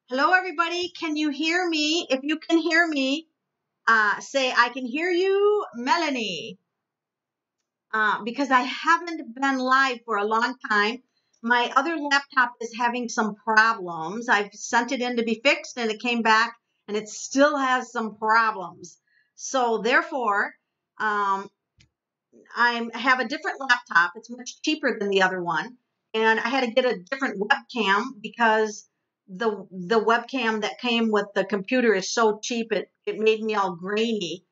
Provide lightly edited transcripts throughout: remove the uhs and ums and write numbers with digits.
Hello, everybody. Can you hear me? If you can hear me, say, I can hear you, Melanie, because I haven't been live for a long time. My other laptop is having some problems. I've sent it in to be fixed and it came back and it still has some problems. So therefore, I have a different laptop. It's much cheaper than the other one. And I had to get a different webcam because the webcam that came with the computer is so cheap it made me all grainy.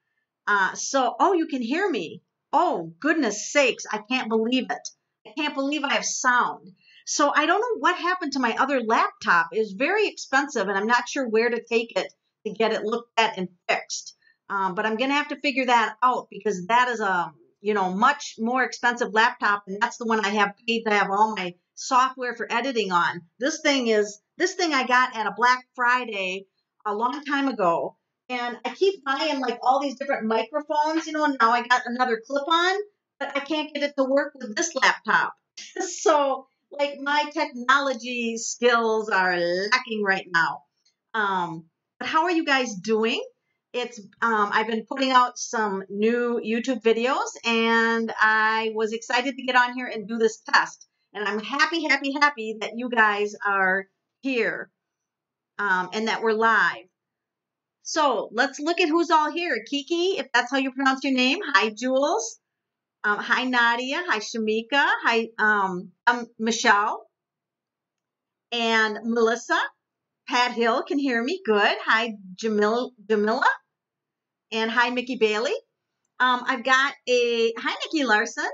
Oh, you can hear me. Oh, goodness sakes, I can't believe it. I can't believe I have sound. So I don't know what happened to my other laptop. It's very expensive and I'm not sure where to take it to get it looked at and fixed. But I'm going to have to figure that out because that is a much more expensive laptop, and that's the one I have paid to have all my software for editing on. This thing I got at a Black Friday a long time ago, and I keep buying like all these different microphones, and now I got another clip on, but I can't get it to work with this laptop. So like my technology skills are lacking right now. But how are you guys doing? I've been putting out some new YouTube videos and I was excited to get on here and do this test. And I'm happy that you guys are here and that we're live. So let's look at who's all here. Kiki, if that's how you pronounce your name. Hi, Jules. Hi, Nadia. Hi, Shamika. Hi, Michelle. And Melissa. Pat Hill can hear me. Good. Hi, Jamila. And hi, Mickey Bailey. I've got hi, Nikki Larson.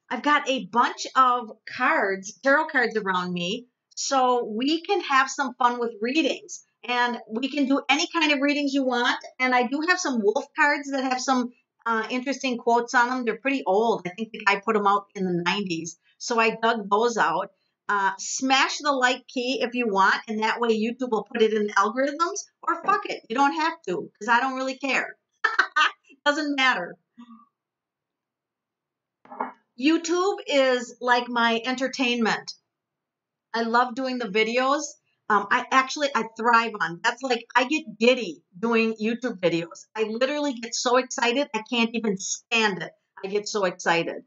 I've got a bunch of tarot cards around me, so we can have some fun with readings. And we can do any kind of readings you want. And I do have some wolf cards that have some interesting quotes on them. They're pretty old. I think the guy put them out in the 90s. So I dug those out. Smash the like key if you want, and that way YouTube will put it in the algorithms. Or fuck it, you don't have to, because I don't really care. Doesn't matter. YouTube is like my entertainment. I love doing the videos. I thrive on. That's like I get giddy doing YouTube videos. I literally get so excited I can't even stand it. I get so excited.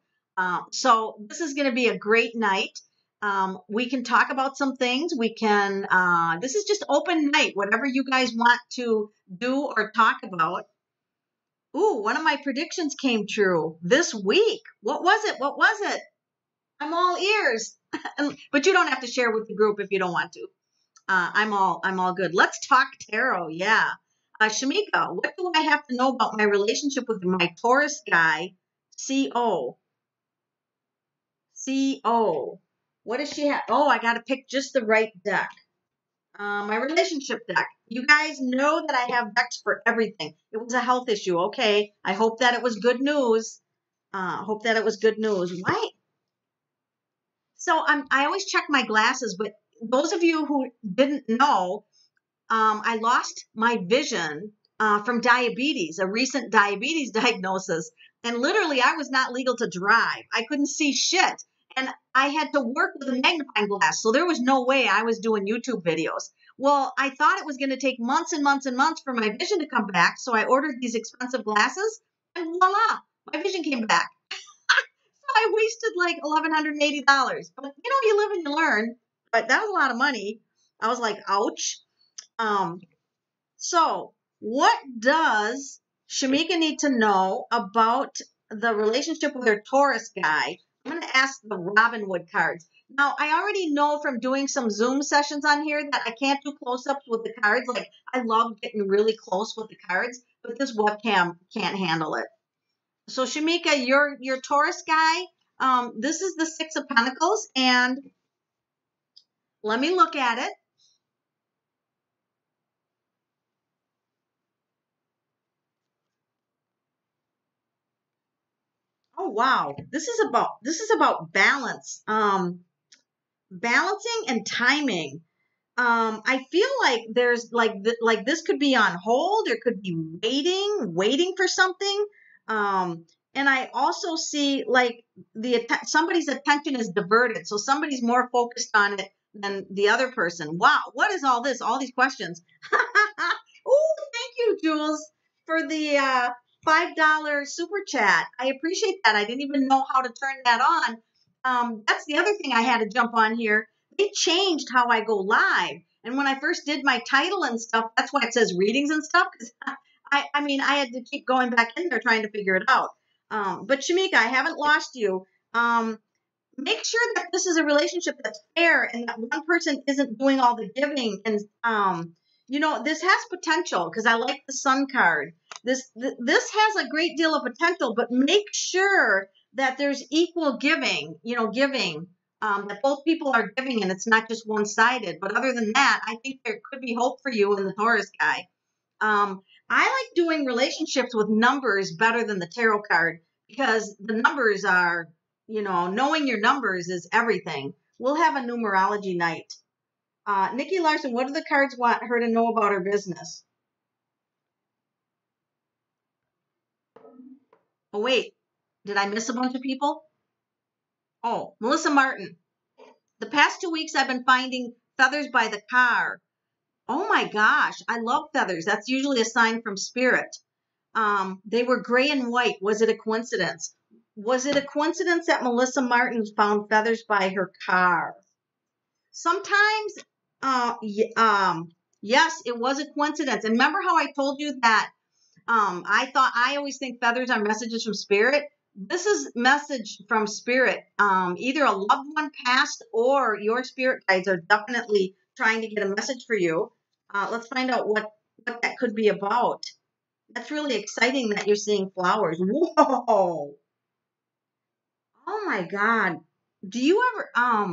So this is going to be a great night. We can talk about some things. This is just open night. Whatever you guys want to do or talk about. Ooh, one of my predictions came true this week. What was it? What was it? I'm all ears. But you don't have to share with the group if you don't want to. I'm all good. Let's talk tarot. Yeah. Shamika, what do I have to know about my relationship with my Taurus guy? CO. What does she have? Oh, I got to pick just the right deck. My relationship deck. You guys know that I have decks for everything. It was a health issue. Okay. I hope that it was good news. Why? So I always check my glasses, but those of you who didn't know, I lost my vision from diabetes, a recent diabetes diagnosis. And literally, I was not legal to drive. I couldn't see shit. And I had to work with a magnifying glass. So there was no way I was doing YouTube videos. Well, I thought it was going to take months and months and months for my vision to come back. So I ordered these expensive glasses and voila, my vision came back. I wasted like $1,180. But you live and you learn. But that was a lot of money. I was like, ouch. So what does Shamika need to know about the relationship with her Taurus guy? I'm going to ask the Robinwood cards. Now, I already know from doing some Zoom sessions on here that I can't do close-ups with the cards. Like, I love getting really close with the cards, but this webcam can't handle it. So, Shamika, your Taurus guy, this is the Six of Pentacles, and let me look at it. Oh, wow. This is about balance. Balancing and timing. I feel like there's like this could be on hold, or could be waiting for something. And I also see like somebody's attention is diverted, so somebody's more focused on it than the other person. Wow, what is all this? All these questions. Oh, thank you, Jules, for the $5 super chat. I appreciate that. I didn't even know how to turn that on. That's the other thing I had to jump on here. They changed how I go live. And when I first did my title and stuff, that's why it says readings and stuff. Because I mean, I had to keep going back in there trying to figure it out. But Shamika, I haven't lost you. Make sure that this is a relationship that's fair and that one person isn't doing all the giving. And this has potential because I like the Sun card. This has a great deal of potential, but make sure that there's equal giving. That both people are giving and it's not just one-sided. But other than that, I think there could be hope for you in the Taurus guy. I like doing relationships with numbers better than the tarot card because the numbers are, knowing your numbers is everything. We'll have a numerology night. Nikki Larson, what do the cards want her to know about her business? Oh, wait. Did I miss a bunch of people? Oh, Melissa Martin. The past 2 weeks I've been finding feathers by the car. Oh my gosh, I love feathers. That's usually a sign from spirit. They were gray and white. Was it a coincidence? Was it a coincidence that Melissa Martin found feathers by her car? Sometimes, yes, it was a coincidence. And remember how I told you that I always think feathers are messages from spirit. This is message from spirit. Either a loved one passed or your spirit guides are definitely trying to get a message for you. Let's find out what that could be about. That's really exciting that you're seeing flowers. Whoa. Oh my God. Do you ever, I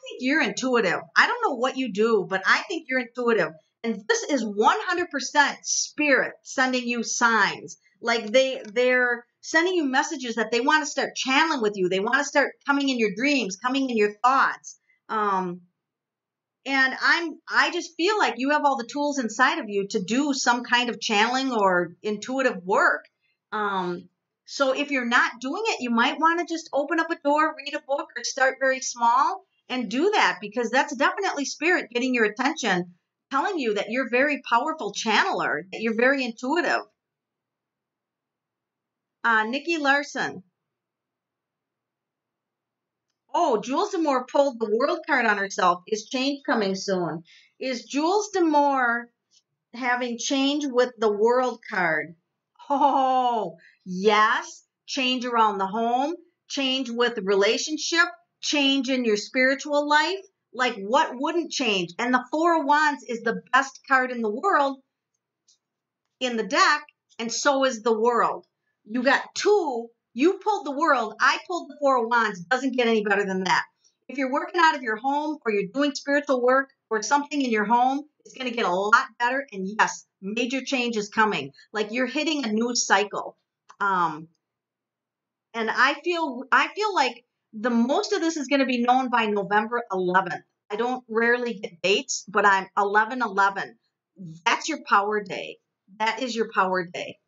think you're intuitive. I don't know what you do, but I think you're intuitive. And this is 100% spirit sending you signs. Like they're sending you messages that they want to start channeling with you. They want to start coming in your dreams, coming in your thoughts. And I just feel like you have all the tools inside of you to do some kind of channeling or intuitive work. So if you're not doing it, you might want to just open up a door, read a book, or start very small and do that because that's definitely spirit getting your attention, telling you that you're a very powerful channeler, that you're very intuitive. Nikki Larson. Oh, Jules Demore pulled the world card on herself. Is change coming soon? Is Jules Demore having change with the world card? Oh, yes. Change around the home, change with the relationship, change in your spiritual life. Like what wouldn't change? And the Four of Wands is the best card in the world in the deck, and so is the world. You got two. You pulled the world. I pulled the Four of Wands. Doesn't get any better than that. If you're working out of your home or you're doing spiritual work or something in your home, it's going to get a lot better. And yes, major change is coming. Like you're hitting a new cycle. And I feel like the most of this is going to be known by November 11th. I don't rarely get dates, but I'm 11/11. That's your power day. That is your power day.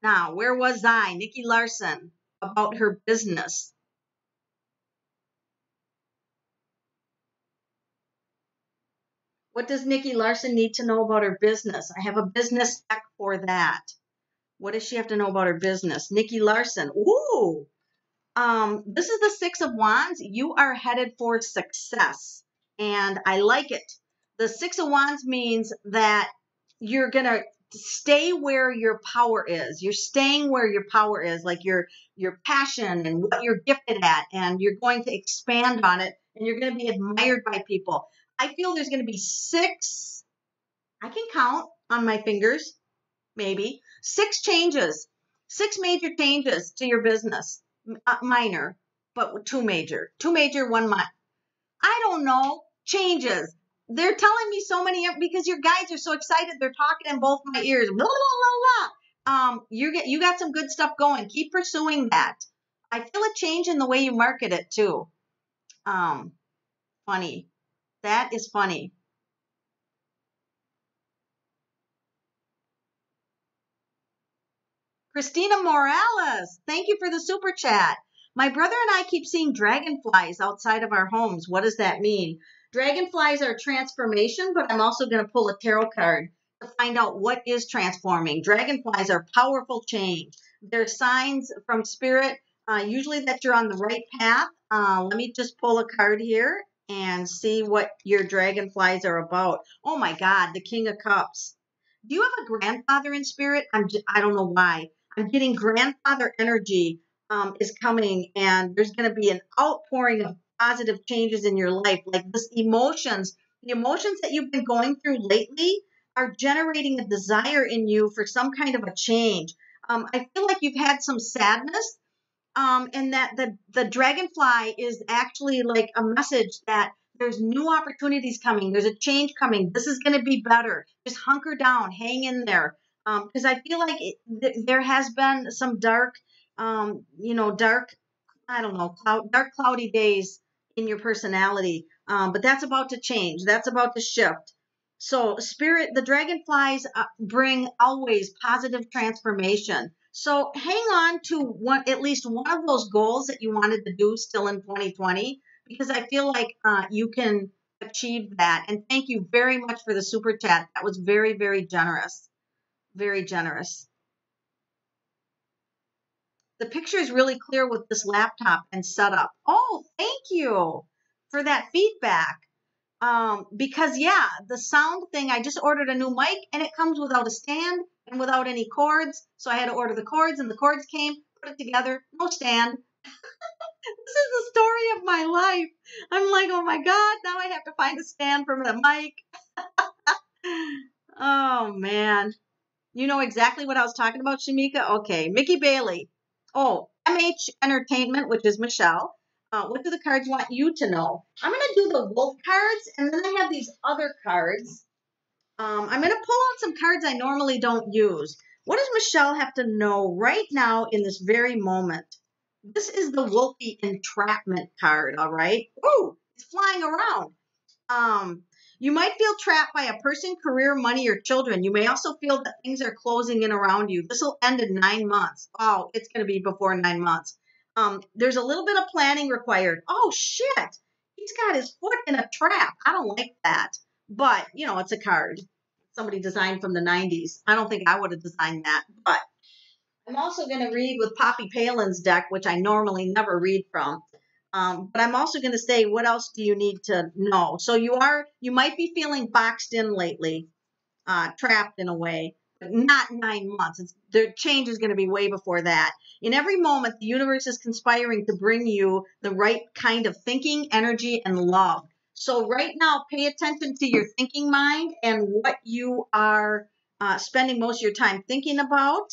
Now, where was I? Nikki Larson about her business. What does Nikki Larson need to know about her business? I have a business deck for that. What does she have to know about her business? Nikki Larson. Ooh. This is the Six of Wands. You are headed for success, and I like it. The Six of Wands means that you're gonna stay where your power is. You're staying where your power is, like your passion and what you're gifted at, and you're going to expand on it, and you're going to be admired by people. I feel there's going to be six. I can count on my fingers, maybe six changes, six major changes to your business. Minor, but two major, one minor. I don't know. Changes. They're telling me so many because your guys are so excited. They're talking in both my ears. Blah, blah, blah, blah. You got some good stuff going. Keep pursuing that. I feel a change in the way you market it too. Funny. That is funny. Christina Morales, thank you for the super chat. My brother and I keep seeing dragonflies outside of our homes. What does that mean? Dragonflies are transformation, but I'm also going to pull a tarot card to find out what is transforming. Dragonflies are powerful change. They're signs from spirit, usually that you're on the right path. Let me just pull a card here and see what your dragonflies are about. Oh my God, the King of Cups. Do you have a grandfather in spirit? I don't know why. I'm getting grandfather energy is coming, and there's going to be an outpouring of positive changes in your life. Like this emotions, the emotions that you've been going through lately are generating a desire in you for some kind of a change. I feel like you've had some sadness, and that the dragonfly is actually like a message that there's new opportunities coming. There's a change coming. This is going to be better. Just hunker down, hang in there. Because I feel like there has been some dark, dark, I don't know, dark, cloudy days in your personality. But that's about to change. That's about to shift. So, spirit, the dragonflies bring always positive transformation. So, hang on to at least one of those goals that you wanted to do still in 2020, because I feel like you can achieve that. And thank you very much for the super chat. That was very, very generous. Very generous. The picture is really clear with this laptop and setup. Oh, thank you for that feedback. Because yeah, the sound thing, I just ordered a new mic and it comes without a stand and without any cords. So I had to order the cords and the cords came, put it together, no stand. This is the story of my life. I'm like, oh my God, now I have to find a stand for the mic. Oh man. You know exactly what I was talking about, Shamika? Okay, Mickey Bailey. Oh, MH Entertainment, which is Michelle. What do the cards want you to know? I'm going to do the wolf cards, and then I have these other cards. I'm going to pull out some cards I normally don't use. What does Michelle have to know right now in this very moment? This is the Wolfie Entrapment card, all right? Ooh, it's flying around. You might feel trapped by a person, career, money, or children. You may also feel that things are closing in around you. This will end in 9 months. Oh, it's going to be before 9 months. There's a little bit of planning required. Oh, shit. He's got his foot in a trap. I don't like that. But, it's a card. Somebody designed from the 90s. I don't think I would have designed that. But I'm also going to read with Poppy Palin's deck, which I normally never read from. But I'm also going to say, what else do you need to know? So you might be feeling boxed in lately, trapped in a way, but not 9 months. The change is going to be way before that. In every moment, the universe is conspiring to bring you the right kind of thinking, energy, and love. So right now, pay attention to your thinking mind and what you are spending most of your time thinking about.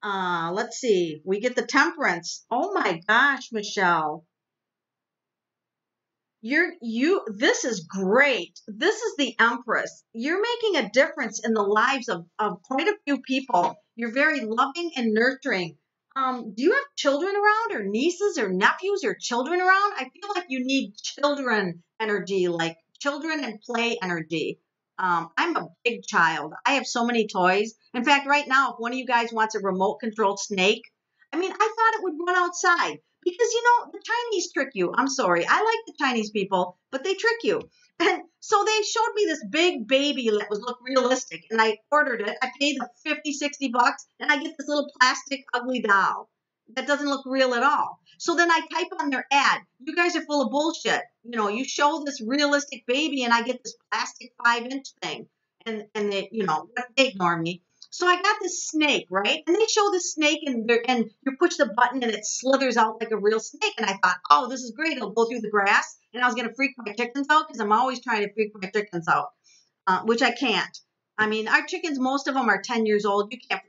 Let's see. We get the Temperance. Oh my gosh, Michelle. This is great. This is the Empress. You're making a difference in the lives of quite a few people. You're very loving and nurturing. Do you have children around, or nieces or nephews or children around? I feel like you need children energy, like children and play energy. I'm a big child. I have so many toys. In fact, right now, if one of you guys wants a remote controlled snake, I mean, I thought it would run outside. Because, the Chinese trick you. I'm sorry. I like the Chinese people, but they trick you. And so they showed me this big baby that looked realistic. And I ordered it. I paid the 50, 60 bucks. And I get this little plastic ugly doll that doesn't look real at all. So then I type on their ad. You guys are full of bullshit. You show this realistic baby and I get this plastic 5-inch thing. And they, they ignore me. So I got this snake, right? And they show this snake and you push the button and it slithers out like a real snake. And I thought, oh, this is great. It'll go through the grass. And I was going to freak my chickens out because I'm always trying to freak my chickens out, which I can't. I mean, our chickens, most of them are 10 years old. You can't,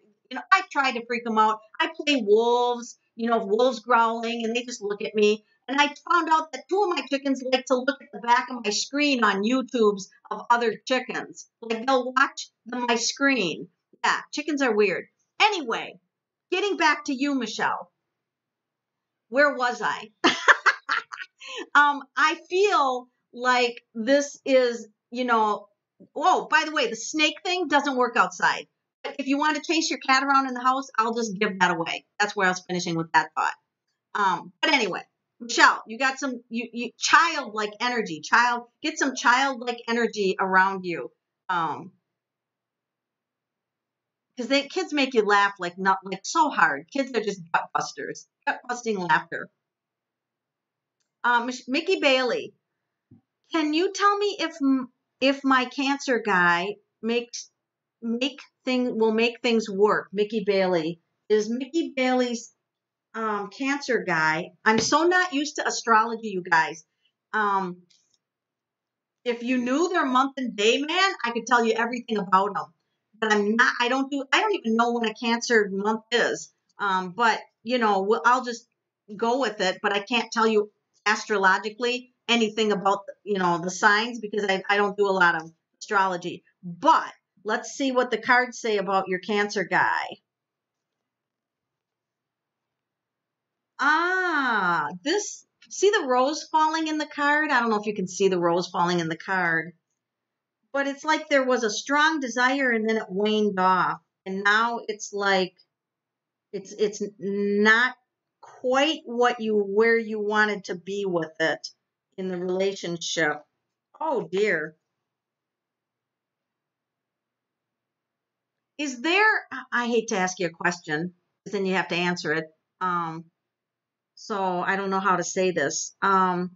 I try to freak them out. I play wolves, wolves growling, and they just look at me. And I found out that 2 of my chickens like to look at the back of my screen on YouTubes of other chickens. Like they'll watch my screen. Yeah, chickens are weird. Anyway, getting back to you, Michelle. Where was I? I feel like this is, oh, by the way, the snake thing doesn't work outside. But if you want to chase your cat around in the house, I'll just give that away. That's where I was finishing with that thought. But anyway, Michelle, you got some you childlike energy. Get some childlike energy around you. Because kids make you laugh like not like so hard. Kids are just gut busters, gut busting laughter. Mickey Bailey, can you tell me if my Cancer guy will make things work? Mickey Bailey, is Mickey Bailey's Cancer guy? I'm so not used to astrology, you guys. If you knew their month and day, man, I could tell you everything about them. But I don't even know when a Cancer month is. But I'll just go with it. But I can't tell you astrologically anything about the signs because I don't do a lot of astrology. But let's see what the cards say about your Cancer guy. See the rose falling in the card? I don't know if you can see the rose falling in the card, but it's like there was a strong desire and then it waned off. And now it's like, it's not quite where you wanted to be with it in the relationship. Oh dear. I hate to ask you a question, because then you have to answer it. So I don't know how to say this. Are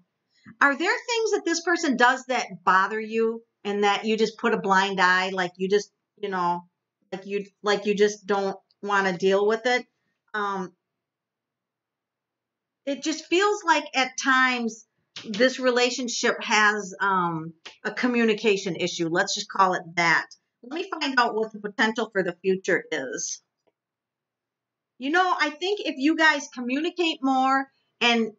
there things that this person does that bother you and that you just put a blind eye, like you just, like you just don't want to deal with it? It just feels like at times this relationship has a communication issue. Let's just call it that. Let me find out what the potential for the future is. I think if you guys communicate more and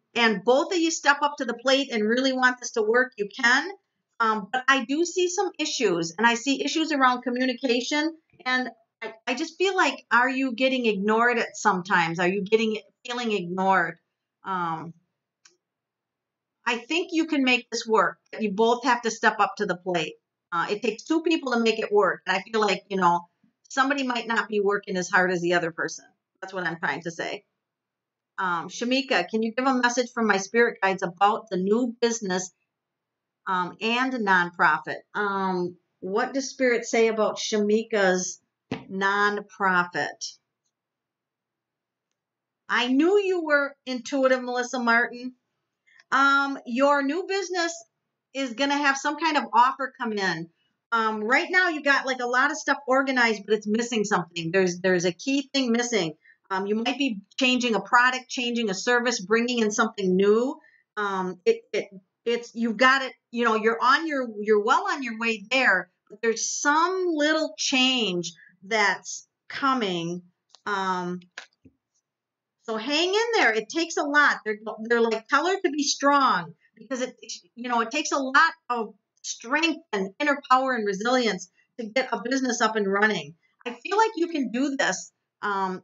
both of you step up to the plate and really want this to work, you can. But I do see some issues, and I see issues around communication. And I just feel like, are you getting ignored at sometimes? Are you feeling ignored? I think you can make this work. You both have to step up to the plate. It takes two people to make it work. And I feel like, somebody might not be working as hard as the other person. That's what I'm trying to say. Shamika, can you give a message from my spirit guides about the new business and nonprofit? What does spirit say about Shamika's nonprofit? I knew you were intuitive, Melissa Martin. Your new business is going to have some kind of offer come in. Right now you got like a lot of stuff organized, but it's missing something. There's a key thing missing. You might be changing a product, changing a service, bringing in something new. You've got it, you're well on your way there, but there's some little change that's coming. So hang in there. It takes a lot. They're like, tell her to be strong, because it takes a lot of strength and inner power and resilience to get a business up and running. I feel like you can do this.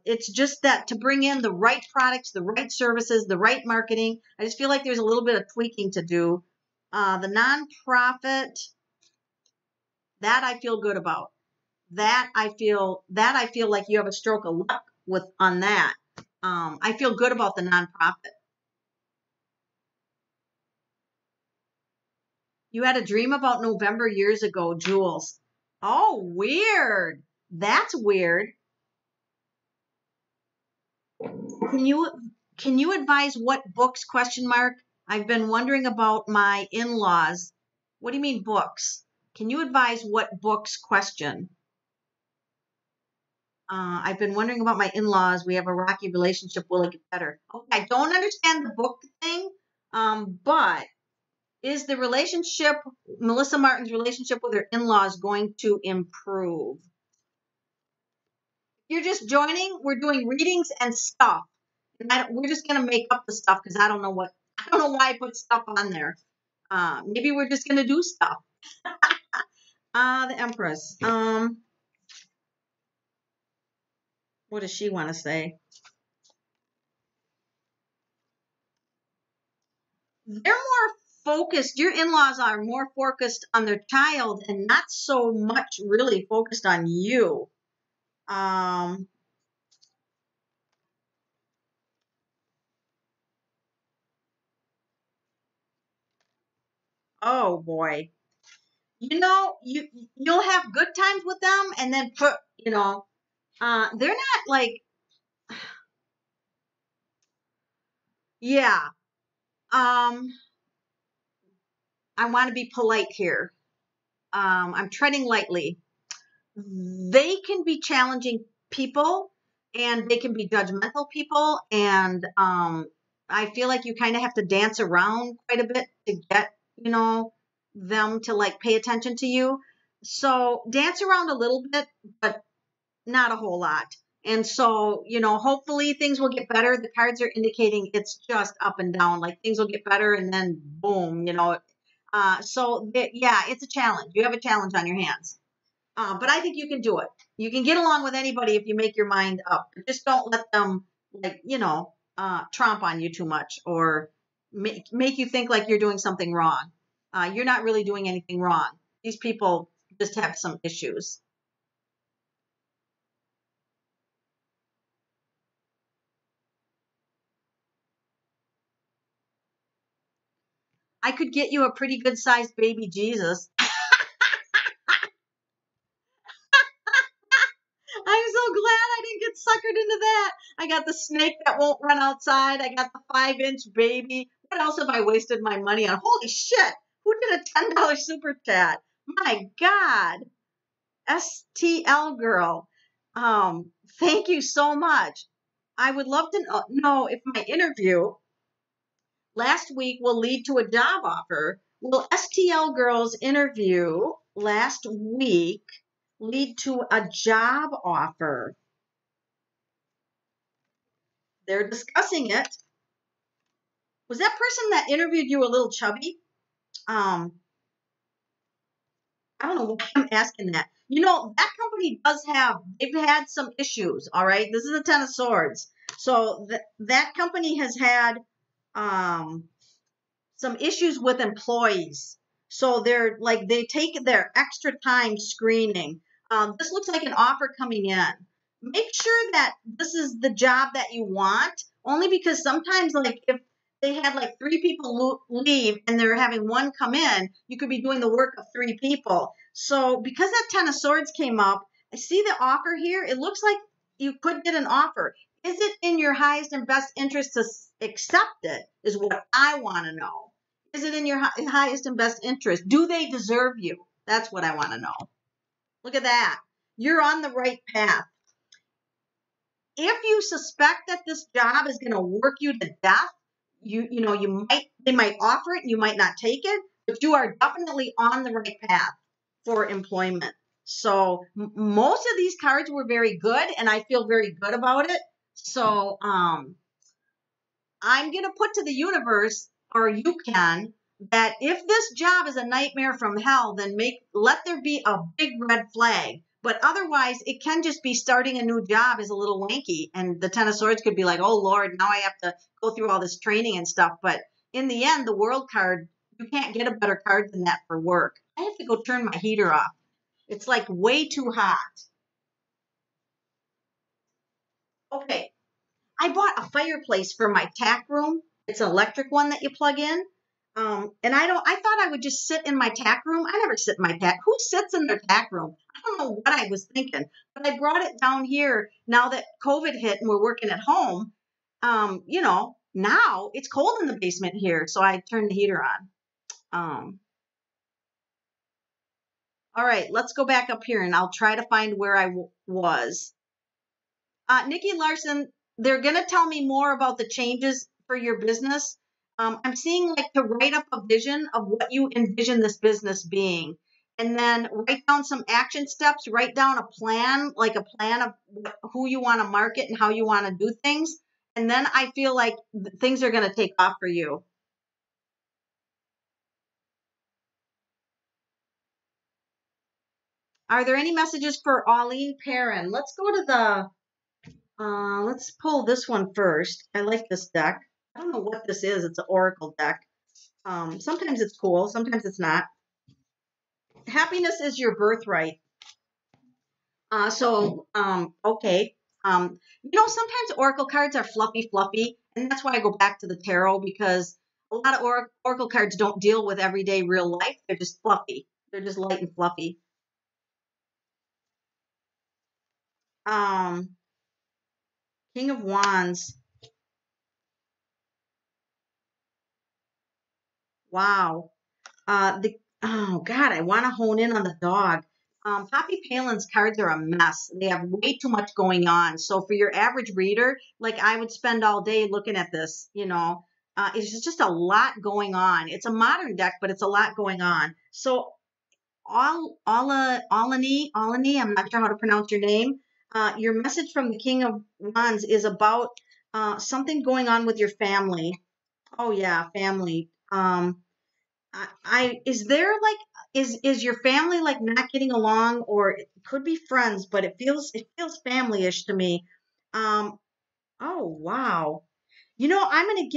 It's just that to bring in the right products, the right services, the right marketing, I just feel like there's a little bit of tweaking to do. The nonprofit, that I feel good about. That I feel like you have a stroke of luck on that. I feel good about the nonprofit. You had a dream about November years ago, Jules. Oh, weird. That's weird. Can you advise what books, ? I've been wondering about my in-laws. What do you mean books? Can you advise what books ? I've been wondering about my in-laws. We have a rocky relationship. Will it get better? Okay, I don't understand the book thing, but is the relationship, Melissa Martin's relationship with her in-laws, going to improve? If you're just joining, we're doing readings and stuff. And we're just going to make up the stuff because I don't know why I put stuff on there. Maybe we're just going to do stuff. The Empress. What does she want to say? They're more focused. Your in-laws are more focused on their child and not so much really focused on you. Um, oh boy. You'll have good times with them, and then they're not like, yeah. Um, I want to be polite here. I'm treading lightly. They can be challenging people, and they can be judgmental people, and I feel like you kind of have to dance around quite a bit to get, them to like pay attention to you. So dance around a little bit, but not a whole lot. And so, hopefully things will get better. The cards are indicating it's just up and down, like things will get better and then boom, yeah, it's a challenge. You have a challenge on your hands. But I think you can do it. You can get along with anybody if you make your mind up. Just don't let them, like, tromp on you too much or make you think like you're doing something wrong. You're not really doing anything wrong. These people just have some issues. I could get you a pretty good sized baby Jesus. I'm so glad I didn't get suckered into that. I got the snake that won't run outside. I got the 5-inch baby. What else have I wasted my money on? Holy shit. Who did a $10 super chat? My God. STL girl. Thank you so much. I would love to know if my interview last week will lead to a job offer. Will STL girl's interview last week lead to a job offer? They're discussing it. Was that person that interviewed you a little chubby? Um, I don't know why I'm asking that. That company they've had some issues, all right? This is a Ten of Swords. So that company has had um, some issues with employees. So they take their extra time screening. This looks like an offer coming in. Make sure that this is the job that you want, only because sometimes, like, if they had like 3 people leave and they're having one come in, you could be doing the work of 3 people. So because that Ten of Swords came up, I see the offer here. It looks like you could get an offer. Is it in your highest and best interest to accept it, is what I want to know. Is it in your highest and best interest? Do they deserve you? That's what I want to know. Look at that. You're on the right path. If you suspect that this job is going to work you to death, they might offer it, you might not take it, but you are definitely on the right path for employment. So most of these cards were very good, and I feel very good about it. So I'm going to put to the universe, or you can, that if this job is a nightmare from hell, then let there be a big red flag. But otherwise, it can just be starting a new job is a little wanky. And the Ten of Swords could be like, oh, Lord, now I have to go through all this training and stuff. But in the end, the World card, you can't get a better card than that for work. I have to go turn my heater off. It's like way too hot. Okay, I bought a fireplace for my tack room. It's an electric one that you plug in. And I thought I would just sit in my tack room. I never sit in my tack. Who sits in their tack room? I don't know what I was thinking, but I brought it down here now that COVID hit and we're working at home. Now it's cold in the basement here. So I turned the heater on. All right, let's go back up here and I'll try to find where I was. Nikki Larson, they're going to tell me more about the changes for your business. I'm seeing like to write up a vision of what you envision this business being, and then write down some action steps, write down a plan, like a plan of who you want to market and how you want to do things. And then I feel like things are going to take off for you. Are there any messages for Auline Perrin? Let's go to let's pull this one first. I like this deck. I don't know what this is. It's an oracle deck. Sometimes it's cool, sometimes it's not. Happiness is your birthright. Okay. Sometimes oracle cards are fluffy, and that's why I go back to the tarot, because a lot of oracle cards don't deal with everyday real life. They're just fluffy. They're just light and fluffy. Um, King of Wands. Wow. Oh God, I want to hone in on the dog. Poppy Palin's cards are a mess. They have way too much going on. So for your average reader, like I would spend all day looking at this. It's just a lot going on. It's a modern deck, but it's a lot going on. So Alani, I'm not sure how to pronounce your name. Your message from the King of Wands is about something going on with your family. Oh yeah, family. I is there like is your family like not getting along, or it could be friends, but it feels family-ish to me. Um, oh wow. I'm gonna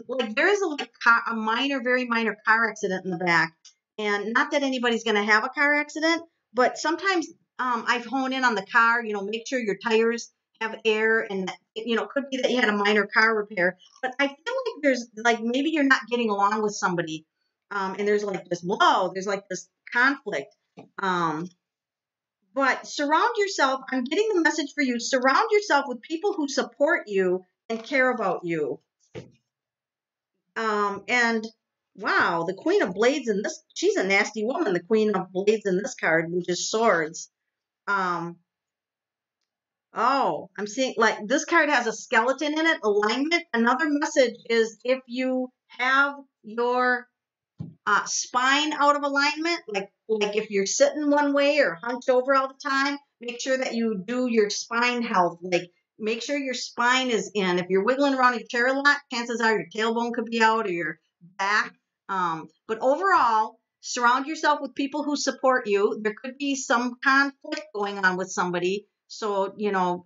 like there is a minor, very minor car accident in the back, and not that anybody's gonna have a car accident, but sometimes I've honed in on the car. Make sure your tires have air, and it could be that you had a minor car repair. But I feel like there's like maybe you're not getting along with somebody, and there's like this conflict. Um, but surround yourself. I'm getting the message for you. Surround yourself with people who support you and care about you. And wow, the Queen of Blades in this, she's a nasty woman. The Queen of Blades in this card, which is swords. Um, oh, I'm seeing like this card has a skeleton in it, alignment. Another message is if you have your spine out of alignment, like if you're sitting one way or hunched over all the time, make sure that you do your spine health. Like make sure your spine is in. If you're wiggling around your chair a lot, chances are your tailbone could be out or your back. But overall, surround yourself with people who support you. There could be some conflict going on with somebody, so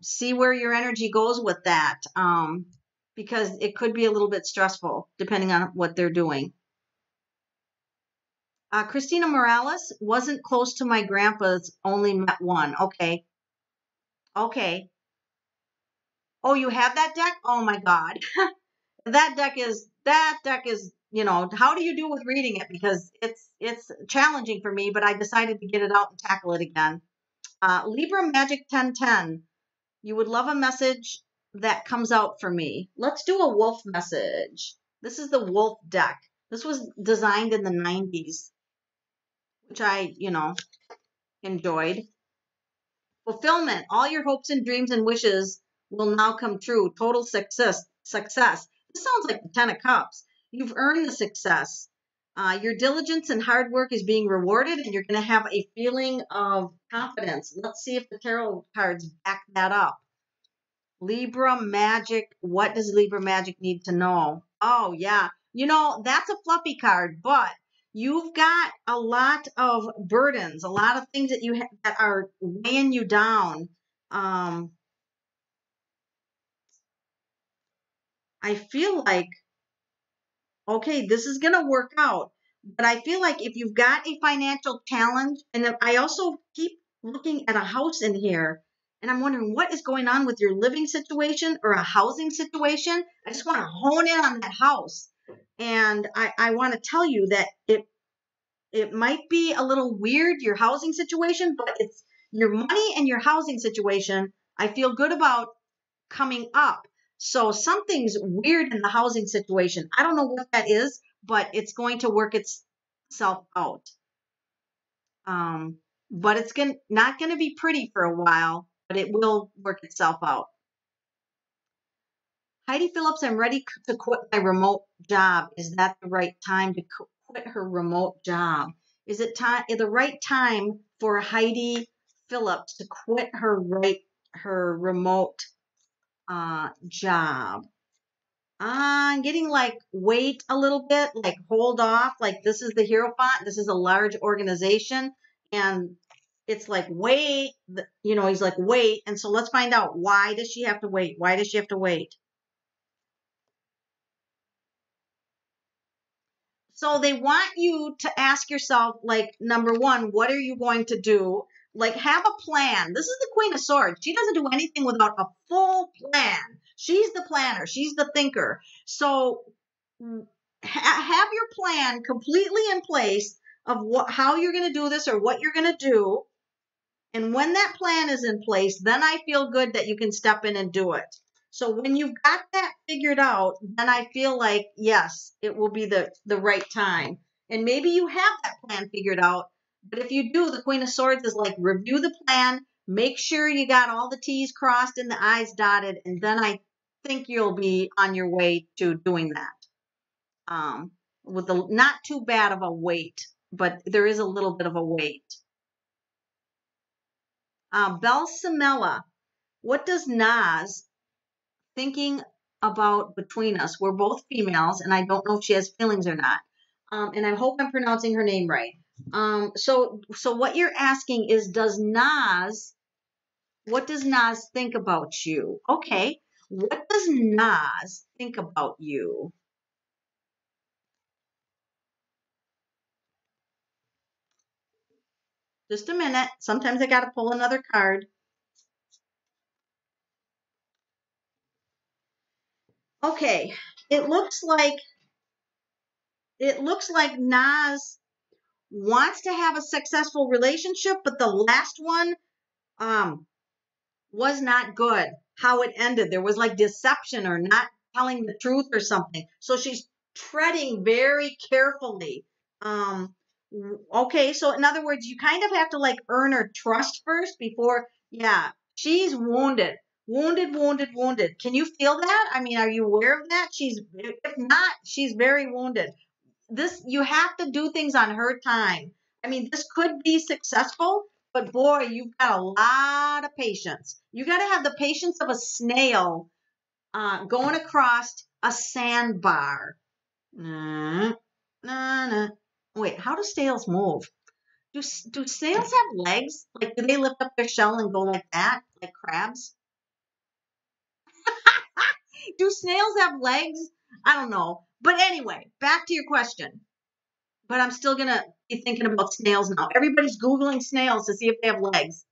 see where your energy goes with that. Because it could be a little bit stressful depending on what they're doing. Christina Morales wasn't close to my grandpa's, only met one. Okay. Okay. Oh, you have that deck? Oh my God. That deck is, how do you do with reading it? Because it's challenging for me, but I decided to get it out and tackle it again. Libra Magic 1010. You would love a message that comes out for me. Let's do a wolf message. This is the wolf deck. This was designed in the 90s, which I enjoyed. Fulfillment. All your hopes and dreams and wishes will now come true. Total success. Success. This sounds like the Ten of Cups. You've earned the success. Your diligence and hard work is being rewarded, and you're going to have a feeling of confidence. Let's see if the tarot cards back that up. Libra Magic. What does Libra Magic need to know? Oh, yeah. That's a fluffy card, but you've got a lot of burdens, a lot of things that that are weighing you down. I feel like, okay, this is going to work out. But I feel like if you've got a financial challenge, and I also keep looking at a house in here, and I'm wondering what is going on with your living situation or a housing situation. I just want to hone in on that house. And I want to tell you that it might be a little weird, your housing situation, but it's your money and your housing situation. I feel good about coming up. So something's weird in the housing situation. I don't know what that is, but it's going to work itself out. But it's not going to be pretty for a while, but it will work itself out. Heidi Phillips, I'm ready to quit my remote job. Is that the right time to quit her remote job? Is it the right time for Heidi Phillips to quit her remote job? I'm getting like wait a little bit, like hold off. Like this is the Hierophant. This is a large organization, and it's like wait. He's like wait, and so let's find out, why does she have to wait? Why does she have to wait? So they want you to ask yourself, like, number one, what are you going to do? Like, have a plan. This is the Queen of Swords. She doesn't do anything without a full plan. She's the planner. She's the thinker. So have your plan completely in place of how you're going to do this or what you're going to do. And when that plan is in place, then I feel good that you can step in and do it. So when you've got that figured out, then I feel like, yes, it will be the right time. And maybe you have that plan figured out. But if you do, the Queen of Swords is like, review the plan, make sure you got all the T's crossed and the I's dotted, and then I think you'll be on your way to doing that. With not too bad of a wait, but there is a little bit of a wait. Belsamella, what does Nas thinking about between us? We're both females, and I don't know if she has feelings or not. And I hope I'm pronouncing her name right. So what you're asking is, what does Nas think about you? Okay. What does Nas think about you? Just a minute. Sometimes I got to pull another card. Okay. It looks like Nas wants to have a successful relationship, but the last one was not good. How it ended. There was like deception or not telling the truth or something. So she's treading very carefully. Okay, so in other words, you kind of have to like earn her trust first before, yeah, she's wounded. Wounded. Can you feel that? I mean, are you aware of that? If not, she's very wounded. You have to do things on her time. I mean, this could be successful, but boy, you've got a lot of patience. You got to have the patience of a snail going across a sandbar. Wait, how do snails move? Do snails have legs? Like, do they lift up their shell and go like that, like crabs? Do snails have legs? I don't know. But anyway, back to your question. But I'm still going to be thinking about snails now. Everybody's Googling snails to see if they have legs.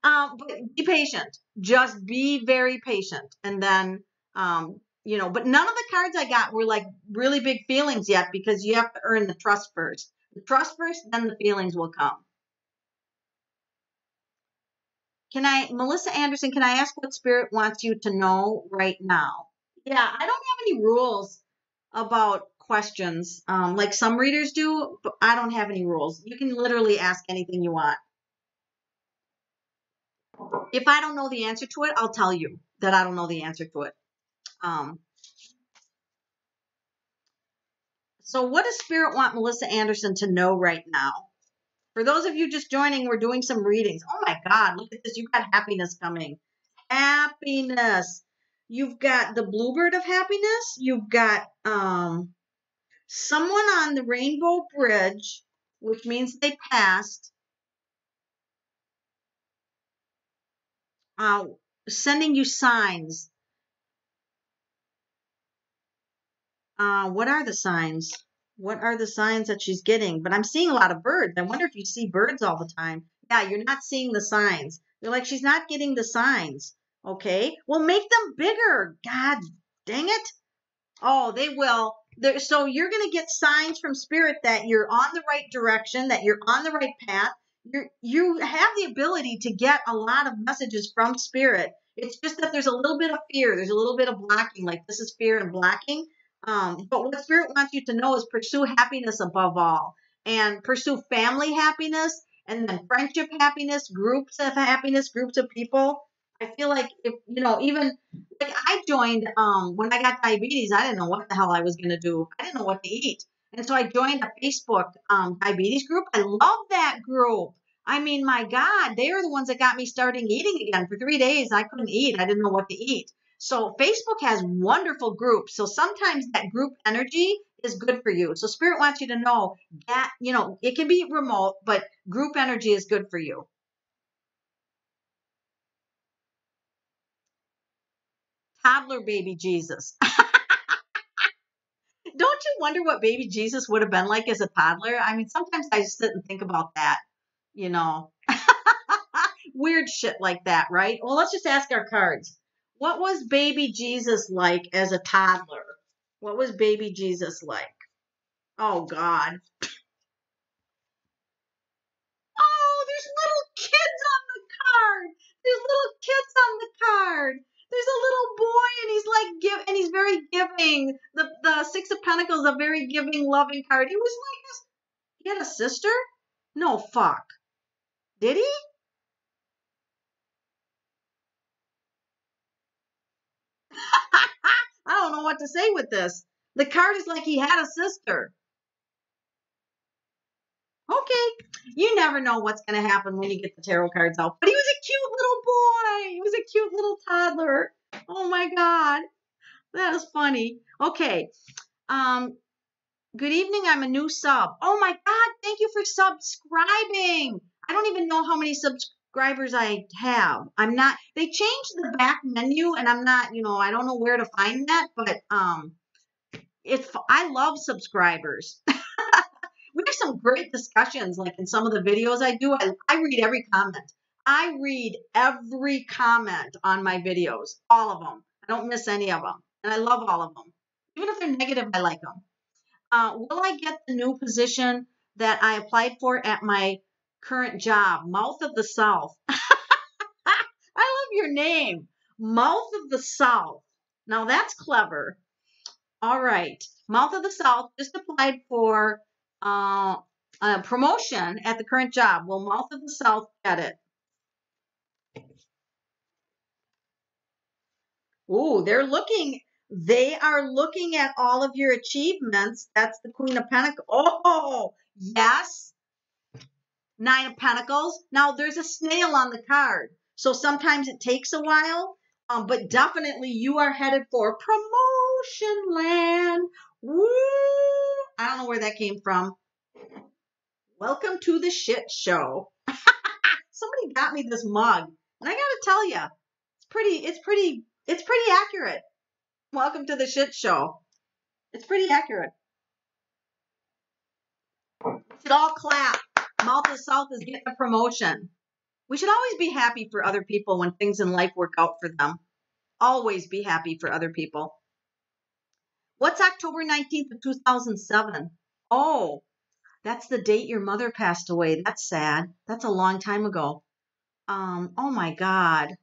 But be patient. Just be very patient. And then, but none of the cards I got were like really big feelings yet, because you have to earn the trust first. The trust first, then the feelings will come. Melissa Anderson, can I ask what Spirit wants you to know right now? Yeah, I don't have any rules about questions like some readers do, but I don't have any rules. You can literally ask anything you want. If I don't know the answer to it, I'll tell you that I don't know the answer to it. So what does Spirit want Melissa Anderson to know right now? For those of you just joining, we're doing some readings. Oh my God, look at this. You've got happiness coming. Happiness. You've got the bluebird of happiness. You've got someone on the Rainbow Bridge, which means they passed, sending you signs. What are the signs? What are the signs that she's getting? But I'm seeing a lot of birds. I wonder if you see birds all the time. Yeah, you're not seeing the signs. You're like, she's not getting the signs. Okay, well, make them bigger. God dang it. Oh, they will. So you're going to get signs from Spirit that you're on the right direction, that you're on the right path. You have the ability to get a lot of messages from Spirit. It's just that there's a little bit of fear. There's a little bit of blocking, like this is fear and blocking. But what Spirit wants you to know is pursue happiness above all, and pursue family happiness, and then friendship happiness, groups of happiness, groups of people. I feel like if, even like I joined, when I got diabetes, I didn't know what the hell I was going to do. I didn't know what to eat. And so I joined a Facebook diabetes group. I love that group. I mean, my God, they are the ones that got me starting eating again. For 3 days, I couldn't eat. I didn't know what to eat. So Facebook has wonderful groups. So sometimes that group energy is good for you. So Spirit wants you to know that, it can be remote, but group energy is good for you. Toddler baby Jesus. Don't you wonder what baby Jesus would have been like as a toddler? I mean, sometimes I just sit and think about that. you know, weird shit like that, right? Well, let's just ask our cards. What was baby Jesus like as a toddler? What was baby Jesus like? Oh, God. Oh, there's little kids on the card. There's little kids on the card. There's a little boy, and he's like and he's very giving. The Six of Pentacles, a very giving, loving card. He was like this. He had a sister? No, fuck. Did he? I don't know what to say with this. The card is like he had a sister. Okay. You never know what's going to happen when you get the tarot cards out. But he was a cute little boy. He was a cute little toddler. Oh my God. That was funny. Okay. Um, Good evening. I'm a new sub. Oh my God. Thank you for subscribing. I don't even know how many subscribers I have. They changed the back menu and I'm not, I don't know where to find that, but, I love subscribers. We have some great discussions, like in some of the videos I do. I read every comment. I read every comment on my videos, all of them. I don't miss any of them, and I love all of them. Even if they're negative, I like them. Will I get the new position that I applied for at my current job? Mouth of the South. I love your name, Mouth of the South. Now that's clever. All right. Mouth of the South just applied for a promotion at the current job. Will Mouth of the South get it? Ooh, they are looking at all of your achievements. That's the Queen of Pentacles. Oh, yes. Nine of Pentacles. Now there's a snail on the card. So sometimes it takes a while, but definitely you are headed for promotion land. Woo! I don't know where that came from. Welcome to the shit show. Somebody got me this mug, and I gotta tell you, it's pretty accurate. Welcome to the shit show. It's pretty accurate. We should all clap. Mouth of the South is getting a promotion. We should always be happy for other people when things in life work out for them. Always be happy for other people. What's October 19th of 2007? Oh, that's the date your mother passed away. That's sad. That's a long time ago. Oh my God.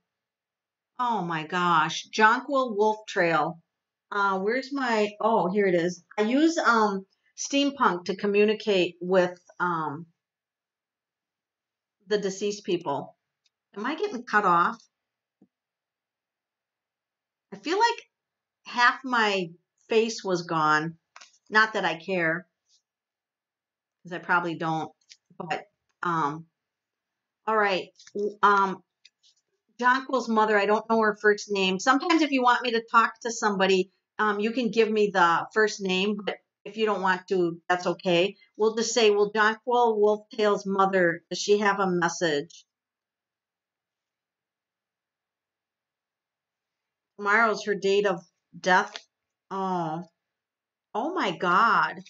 Oh my gosh. Jonquil Wolf Trail. Where's oh, here it is. I use steampunk to communicate with the deceased people. Am I getting cut off? I feel like half my face was gone. Not that I care, because I probably don't. But all right. Jonquil's mother, I don't know her first name. Sometimes if you want me to talk to somebody, you can give me the first name, but if you don't want to, that's okay. We'll just say, will Jonquil Wolftail's mother, does she have a message? Tomorrow's her date of death. Oh, oh my God.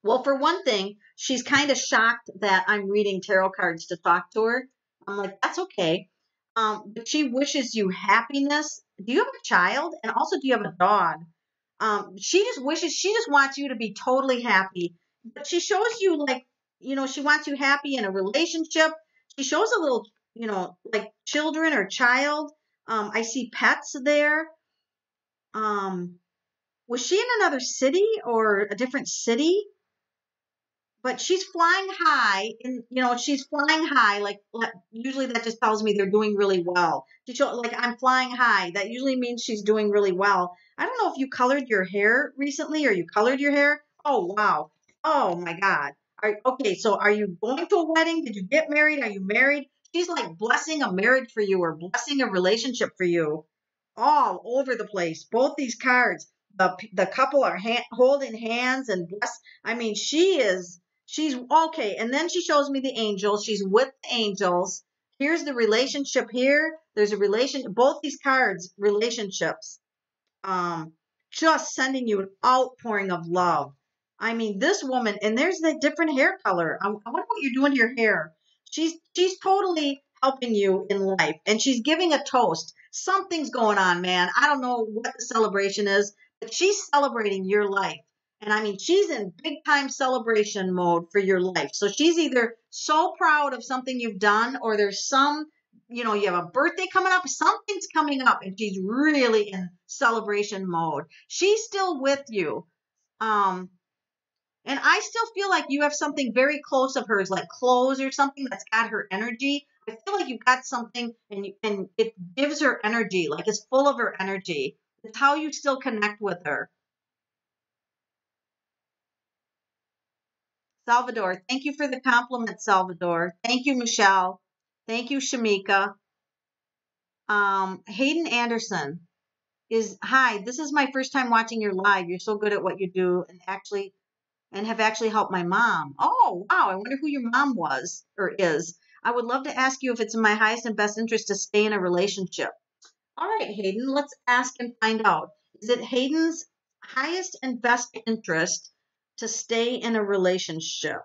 Well, for one thing, she's kind of shocked that I'm reading tarot cards to talk to her. I'm like, that's okay. But she wishes you happiness. Do you have a child? And also, do you have a dog? She just wants you to be totally happy. But she shows you she wants you happy in a relationship. She shows a little, like children or child. I see pets there. Was she in another city or a different city? But she's flying high, and she's flying high. Like usually that just tells me they're doing really well. Like I'm flying high. That usually means she's doing really well. I don't know if you colored your hair recently, or you colored your hair. Oh wow. Oh my God. Okay, so are you going to a wedding? Did you get married? Are you married? She's like blessing a marriage for you or blessing a relationship for you. All over the place. Both these cards. The couple are holding hands and bless. I mean, she's okay. And then she shows me the angels. She's with the angels. Here's the relationship here. There's a relation. Both these cards, relationships. Just sending you an outpouring of love. I mean, this woman, and there's the different hair color. I wonder what you're doing to your hair. She's totally helping you in life, and she's giving a toast. Something's going on, man. I don't know what the celebration is, but she's celebrating your life. And I mean, she's in big time celebration mode for your life. So she's either so proud of something you've done, or there's you have a birthday coming up, something's coming up, and she's really in celebration mode. She's still with you. Um, and I still feel like you have something very close of hers, like clothes or something that's got her energy. I feel like you've got something and it gives her energy, like it's full of her energy. It's how you still connect with her. Salvador, thank you for the compliment, Salvador. Thank you, Michelle. Thank you, Shamika. Hayden Anderson is, hi, this is my first time watching your live. You're so good at what you do and have actually helped my mom. Oh, wow. I wonder who your mom was or is. I would love to ask you if it's in my highest and best interest to stay in a relationship. All right, Hayden, let's ask and find out. Is it Hayden's highest and best interest to stay in a relationship?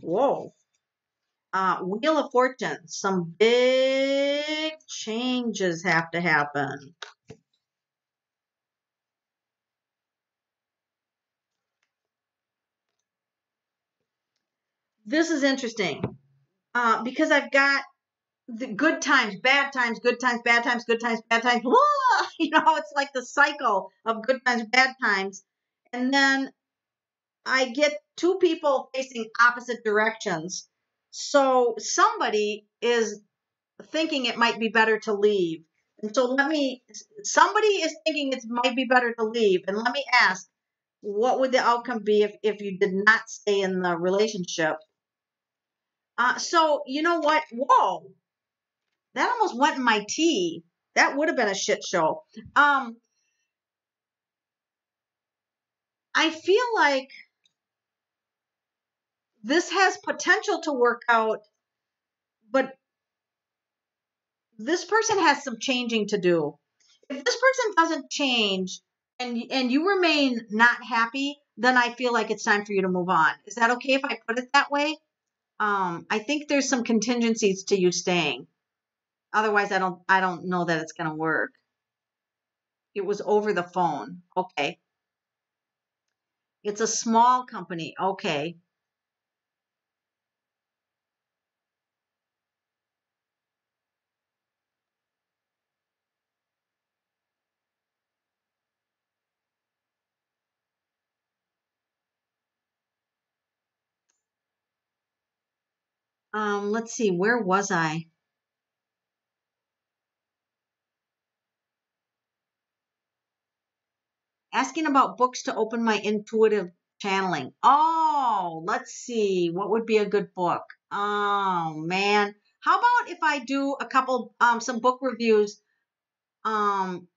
Whoa. Wheel of Fortune. Some big changes have to happen. This is interesting because I've got the good times, bad times, good times, bad times, good times, bad times. It's like the cycle of good times, bad times. And then I get two people facing opposite directions. So somebody is thinking it might be better to leave. And so somebody is thinking it might be better to leave. And let me ask, what would the outcome be if you did not stay in the relationship? So you know what? Whoa, that almost went in my tea. That would have been a shit show. I feel like this has potential to work out, but this person has some changing to do. If this person doesn't change and you remain not happy, then I feel like it's time for you to move on. Is that okay if I put it that way? I think there's some contingencies to you staying. Otherwise, I don't know that it's going to work. It was over the phone. Okay. It's a small company. Okay. Let's see, where was I? Asking about books to open my intuitive channeling. Oh, let's see. What would be a good book? Oh, man. How about if I do a couple, some book reviews? Um,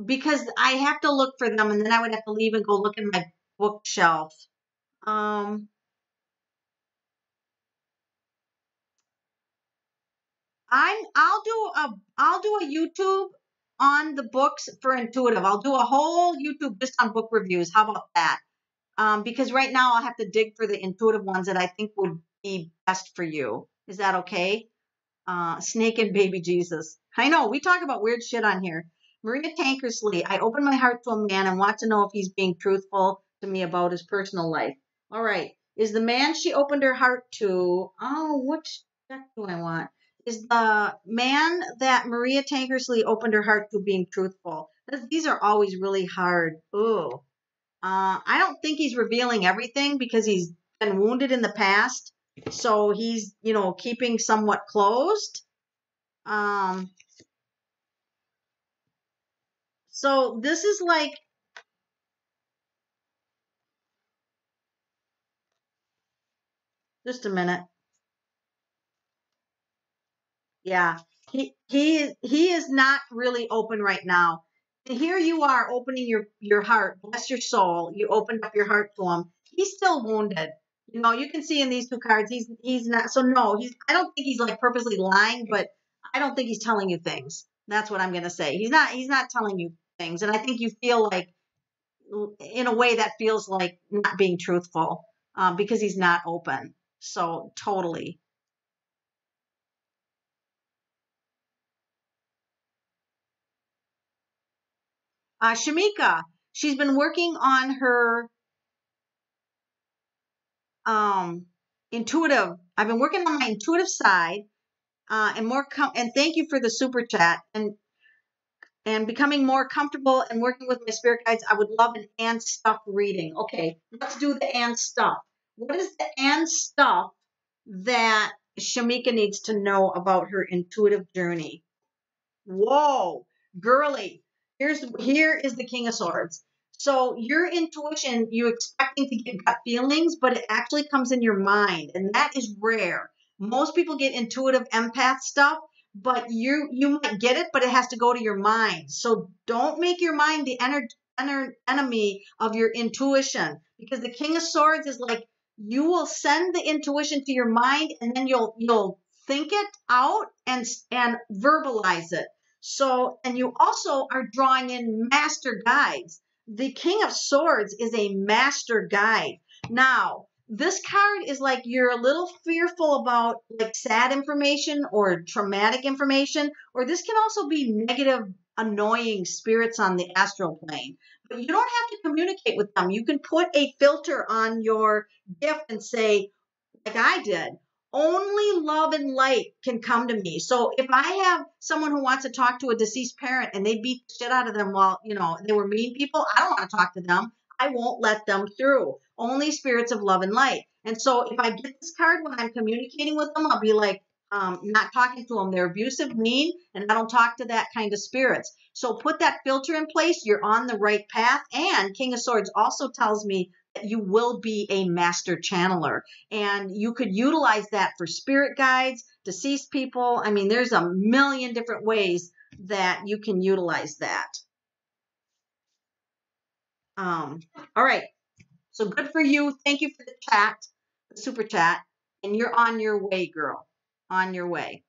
because I have to look for them and then I would have to leave and go look in my bookshelf. Um, I'll do a YouTube on the books for intuitive. I'll do a whole YouTube just on book reviews. How about that? Because right now I'll have to dig for the intuitive ones that I think would be best for you. Is that okay? Snake and baby Jesus. I know we talk about weird shit on here. Maria Tankersley. I open my heart to a man and want to know if he's being truthful to me about his personal life. All right. Is the man she opened her heart to? Oh, which deck do I want? Is the man that Maria Tankersley opened her heart to being truthful? These are always really hard. Ooh. I don't think he's revealing everything because he's been wounded in the past. So he's, keeping somewhat closed. So this is like, just a minute. Yeah. He is not really open right now. And here you are opening your heart. Bless your soul. You opened up your heart to him. He's still wounded. You can see in these two cards, he's not. So no, I don't think he's like purposely lying, but I don't think he's telling you things. That's what I'm going to say. He's not telling you things. And I think you feel like, in a way that feels like not being truthful, because he's not open. So totally. Shamika, she's been working on her um, intuitive. I've been working on my intuitive side, and and thank you for the super chat and becoming more comfortable and working with my spirit guides. I would love an and stuff reading. Okay, let's do the and stuff. What is the and stuff that Shamika needs to know about her intuitive journey? Whoa, girly. Here is the King of Swords. So your intuition, you expecting to get gut feelings, but it actually comes in your mind, and that is rare. Most people get intuitive empath stuff, but you might get it, but it has to go to your mind. So don't make your mind the enemy of your intuition, because the King of Swords is like you will send the intuition to your mind, and then you'll think it out and verbalize it. So, and you also are drawing in master guides. The King of Swords is a master guide. Now, this card is like you're a little fearful about like sad information or traumatic information, or this can also be negative, annoying spirits on the astral plane. But you don't have to communicate with them. You can put a filter on your gift and say, like I did, only love and light can come to me. So if I have someone who wants to talk to a deceased parent and they beat the shit out of them while, they were mean people, I don't want to talk to them. I won't let them through. Only spirits of love and light. And so if I get this card when I'm communicating with them, I'll be like, not talking to them. They're abusive, mean, and I don't talk to that kind of spirits. So put that filter in place. You're on the right path. And King of Swords also tells me that you will be a master channeler. And you could utilize that for spirit guides, deceased people. I mean, there's a million different ways that you can utilize that. All right. So good for you. Thank you for the chat, the super chat. And you're on your way, girl. On your way.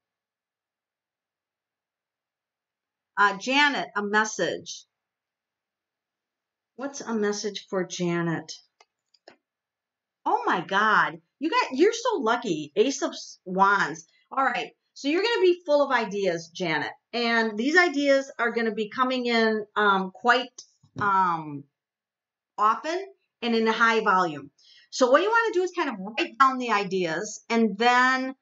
Janet, a message. What's a message for Janet? Oh my God. You're so lucky. Ace of Wands. All right. So you're going to be full of ideas, Janet. And these ideas are going to be coming in quite often and in a high volume. So what you want to do is kind of write down the ideas and then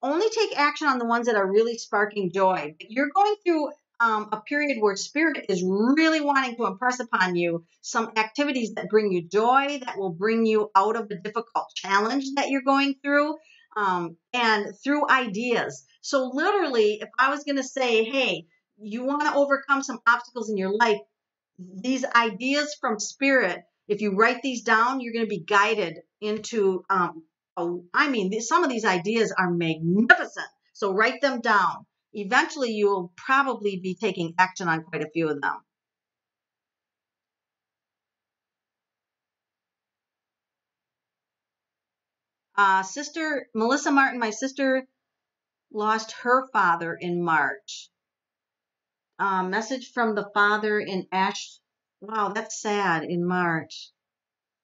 only take action on the ones that are really sparking joy. But you're going through a period where spirit is really wanting to impress upon you some activities that bring you joy, that will bring you out of the difficult challenge that you're going through, and through ideas. So literally, if I was going to say, hey, you want to overcome some obstacles in your life, these ideas from spirit, if you write these down, you're going to be guided into some of these ideas are magnificent. So write them down. Eventually, you will probably be taking action on quite a few of them. Sister Melissa Martin, my sister lost her father in March. Message from the father in Ash. Wow, that's sad, in March.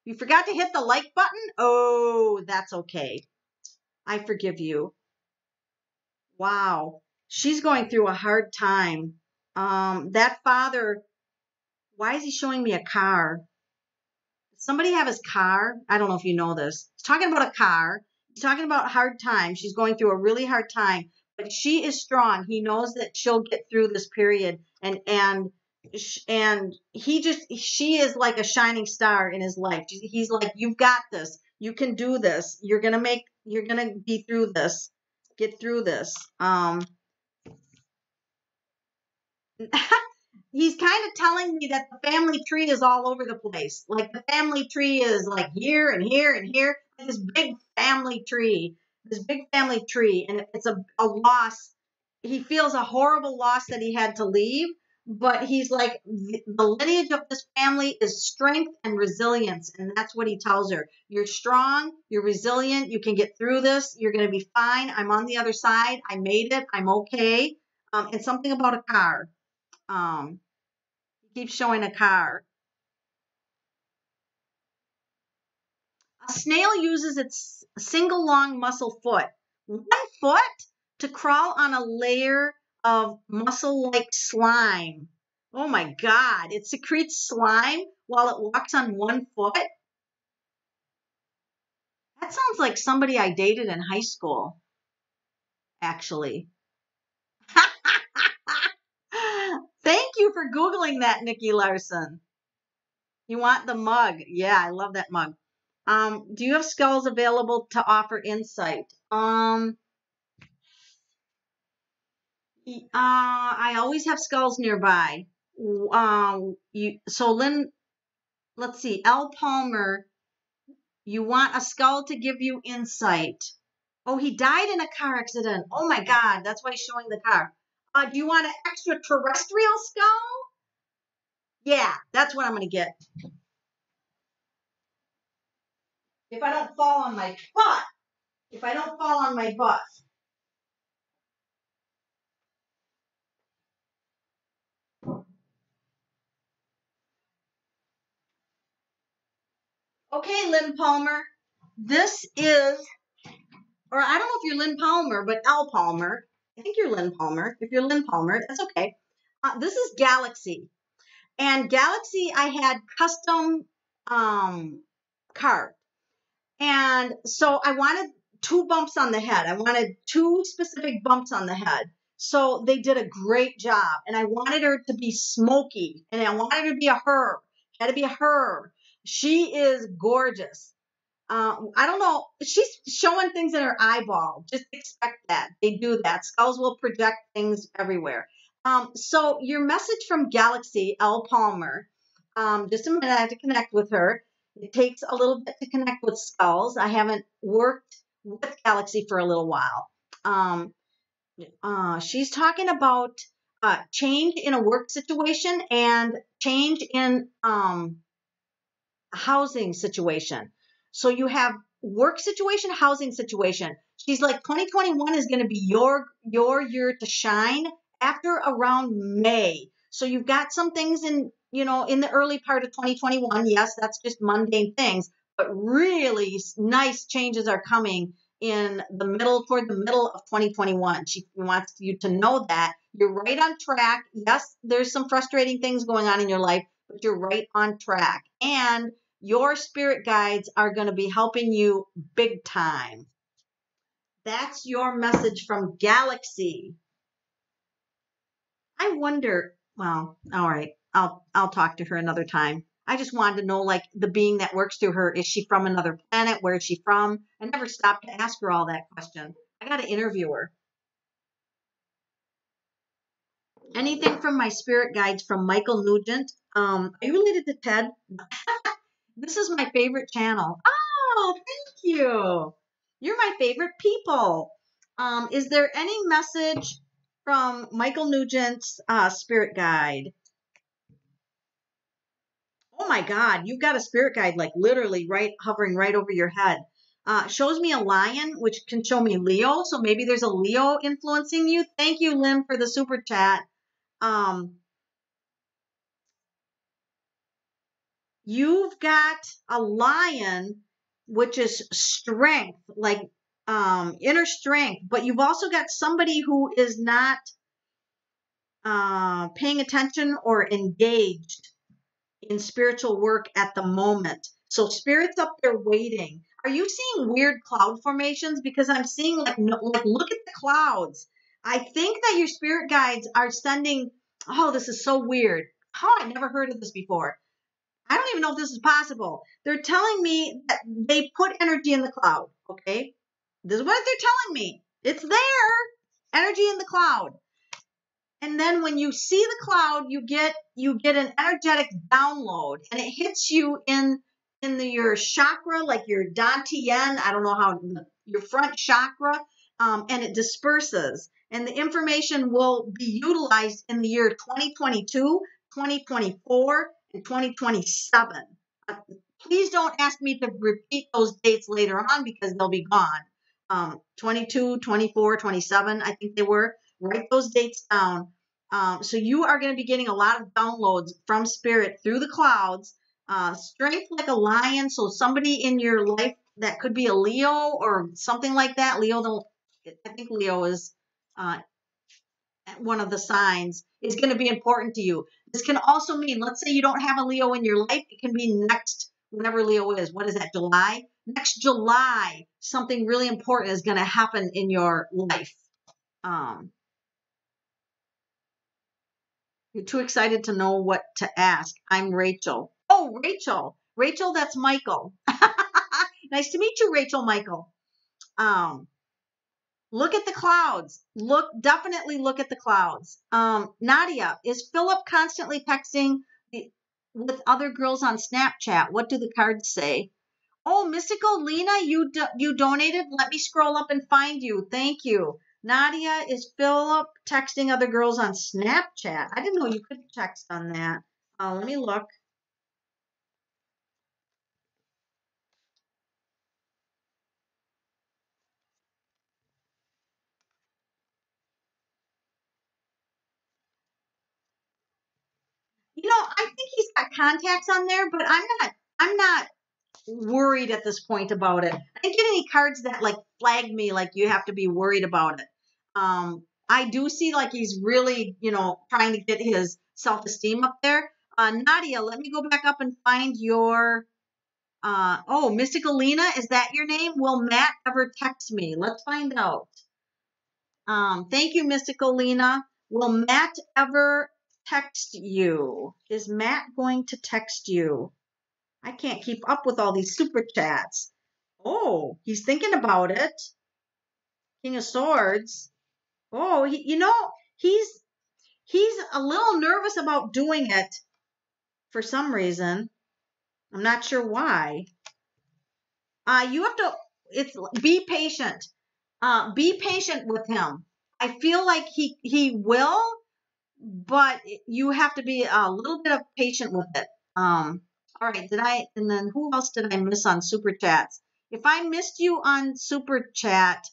You forgot to hit the like button? Oh, that's okay. I forgive you. Wow. She's going through a hard time. That father, why is he showing me a car? Does somebody have his car? I don't know if you know this. He's talking about a car. He's talking about hard times. She's going through a really hard time, but she is strong. He knows that she'll get through this period, and she is like a shining star in his life. He's like, you've got this. You can do this. You're gonna be through this. Get through this. He's kind of telling me that the family tree is all over the place. Like the family tree is like here and here and here. This big family tree, and it's a loss. He feels a horrible loss that he had to leave, but he's like, the lineage of this family is strength and resilience. And that's what he tells her. You're strong, you're resilient, you can get through this, you're going to be fine. I'm on the other side. I made it. I'm okay. And something about a car. He keeps showing a car. A snail uses its single long muscle foot, 1 foot, to crawl on a layer of muscle-like slime. Oh my God, it secretes slime while it walks on 1 foot? That sounds like somebody I dated in high school, actually. Thank you for Googling that, Nikki Larson. You want the mug? Yeah, I love that mug. Do you have skulls available to offer insight? I always have skulls nearby. So Lynn, let's see, L. Palmer, you want a skull to give you insight. Oh, he died in a car accident. Oh my God, that's why he's showing the car. Do you want an extraterrestrial skull? Yeah, that's what I'm going to get. If I don't fall on my butt. If I don't fall on my butt. Okay, Lynn Palmer. This is, or I don't know if you're Lynn Palmer, but L. Palmer. I think you're Lynn Palmer. If you're Lynn Palmer, that's okay. This is Galaxy. And Galaxy, I had custom carved. And so I wanted 2 bumps on the head. I wanted 2 specific bumps on the head. So they did a great job. And I wanted her to be smoky. And I wanted her to be a her. Had to be a her. She is gorgeous. I don't know. She's showing things in her eyeball. Just expect that. They do that. Skulls will project things everywhere. So your message from Galaxy, L. Palmer, just a minute, I have to connect with her. It takes a little bit to connect with skulls. I haven't worked with Galaxy for a little while. She's talking about change in a work situation and change in housing situation. So you have work situation, housing situation. She's like 2021 is going to be your year to shine after around May. So you've got some things in the early part of 2021. Yes, that's just mundane things, but really nice changes are coming in toward the middle of 2021. She wants you to know that you're right on track. Yes, there's some frustrating things going on in your life, but you're right on track. And your spirit guides are going to be helping you big time. That's your message from Galaxy. I wonder, well, all right, I'll talk to her another time. I just wanted to know, like, the being that works through her, is she from another planet? Where is she from? I never stopped to ask her all that question. I got to interview her. Anything from my spirit guides from Michael Nugent. Are you related to Ted? This is my favorite channel. Oh, thank you. You're my favorite people. Is there any message from Michael Nugent's spirit guide? Oh my God, you've got a spirit guide like literally hovering right over your head. Shows me a lion, which can show me Leo. So maybe there's a Leo influencing you. Thank you, Lynn, for the super chat. You've got a lion, which is strength, like inner strength, but you've also got somebody who is not paying attention or engaged in spiritual work at the moment. So spirit's up there waiting. Are you seeing weird cloud formations? Because I'm seeing like look at the clouds. I think that your spirit guides are sending, oh, this is so weird. Oh, I never heard of this before. I don't even know if this is possible. They're telling me that they put energy in the cloud, okay? This is what they're telling me. It's there, energy in the cloud. And then when you see the cloud, you get an energetic download, and it hits you in your chakra, like your dantian, I don't know how, your front chakra, and it disperses. And the information will be utilized in the year 2022, 2024, and 2027. Please don't ask me to repeat those dates later on because they'll be gone. 22, 24, 27, I think they were. Write those dates down. So you are going to be getting a lot of downloads from spirit through the clouds Strength like a lion. So somebody in your life that could be a Leo or something like that. I think Leo is uh, one of the signs is going to be important to you. This can also mean, let's say you don't have a Leo in your life. It can be next, whenever Leo is. What is that, July? Next July, something really important is going to happen in your life. Um, you're too excited to know what to ask. I'm Rachel. Oh, Rachel. Rachel, that's Michael. Nice to meet you, Rachel Michael. Look at the clouds. Definitely look at the clouds. Nadia, is Philip constantly texting with other girls on Snapchat? What do the cards say? Oh, Mystical Lena, you donated. Let me scroll up and find you. Thank you. Nadia, is Philip texting other girls on Snapchat? I didn't know you could text on that. Let me look. I think he's got contacts on there, but I'm not worried at this point about it. I didn't get any cards that like flag me like you have to be worried about it. I do see like he's really, trying to get his self-esteem up there. Nadia, let me go back up and find your Mystical Lena, is that your name? Will Matt ever text me? Let's find out. Thank you, Mystical Lena. Will Matt ever text you? Is Matt going to text you? I can't keep up with all these super chats. Oh, he's thinking about it. King of Swords. Oh, he's a little nervous about doing it for some reason. I'm not sure why. You have to. Be patient. Be patient with him. I feel like he will, but you have to be a little bit of patient with it. All right, and then who else did I miss on Super Chats? If I missed you on Super Chat,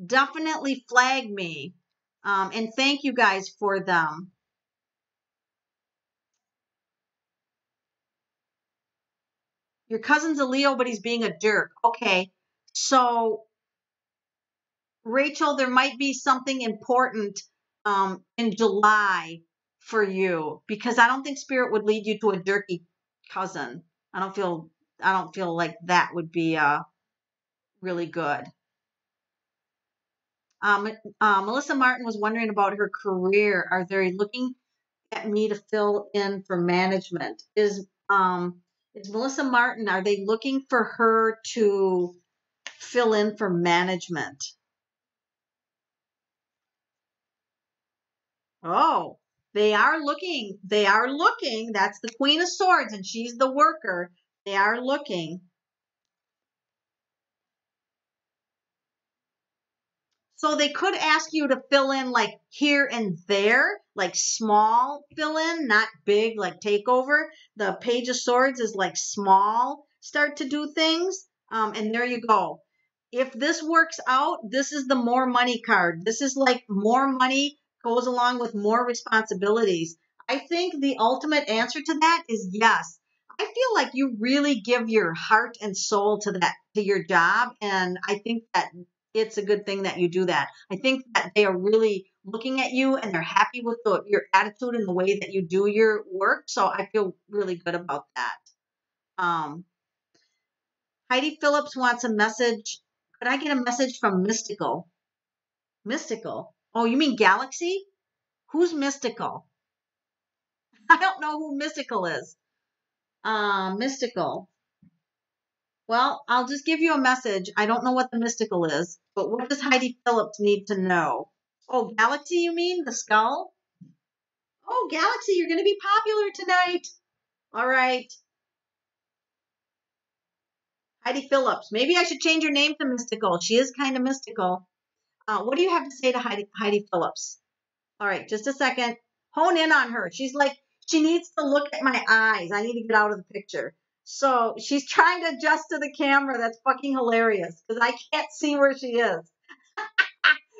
definitely flag me. And thank you guys for them. Your cousin's a Leo, but he's being a jerk. Okay, so Rachel, there might be something important in July for you because I don't think Spirit would lead you to a jerky cousin. I don't feel like that would be really good. Melissa Martin was wondering about her career. Are they looking at me to fill in for management? Is Melissa Martin, are they looking for her to fill in for management? Oh, they are looking. They are looking. That's the Queen of Swords, and she's the worker. They are looking. So they could ask you to fill in like here and there, like small fill in, not big like takeover. The Page of Swords is like small, start to do things. And there you go. If this works out, this is the more money card. This is like more money goes along with more responsibilities. I think the ultimate answer to that is yes. I feel like you really give your heart and soul to your job, and I think that it's a good thing that you do that. I think that they are really looking at you and they're happy with your attitude and the way that you do your work. So I feel really good about that. Um, Heidi Phillips wants a message. Could I get a message from Mystical? Mystical? Oh, you mean Galaxy? Who's Mystical? I don't know who Mystical is. Mystical. Well, I'll just give you a message. I don't know what the Mystical is, but what does Heidi Phillips need to know? Oh, Galaxy, you mean? The skull? Oh, Galaxy, you're going to be popular tonight. All right. Heidi Phillips. Maybe I should change your name to Mystical. She is kind of mystical. What do you have to say to Heidi Phillips? All right, just a second. Hone in on her. She's like, she needs to look at my eyes. I need to get out of the picture. So she's trying to adjust to the camera. That's fucking hilarious because I can't see where she is.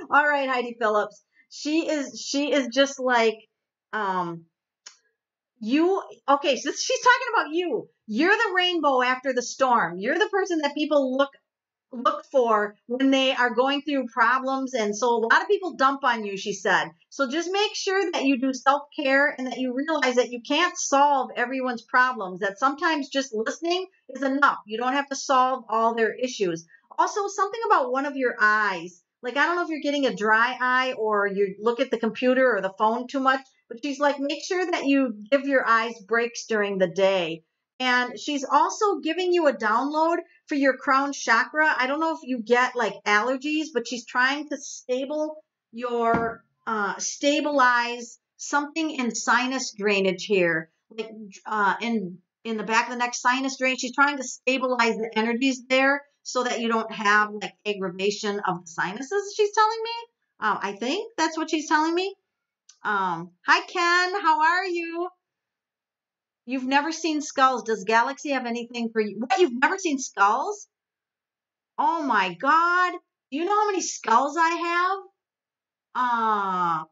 All right, Heidi Phillips. She is just like, you. Okay, so she's talking about you. You're the rainbow after the storm. You're the person that people look for when they are going through problems. And so a lot of people dump on you, she said. So just make sure that you do self-care and that you realize that you can't solve everyone's problems, that sometimes just listening is enough. You don't have to solve all their issues. Also, something about one of your eyes. Like, I don't know if you're getting a dry eye or you look at the computer or the phone too much, but she's like, make sure that you give your eyes breaks during the day. And she's also giving you a download for your crown chakra. I don't know if you get like allergies, but she's trying to stabilize something in sinus drainage here, like in the back of the neck sinus drain. She's trying to stabilize the energies there so that you don't have like aggravation of the sinuses. She's telling me. I think that's what she's telling me. Hi Ken, how are you? You've never seen skulls. Does Galaxy have anything for you? What? You've never seen skulls? Oh my God. Do you know how many skulls I have? Uh,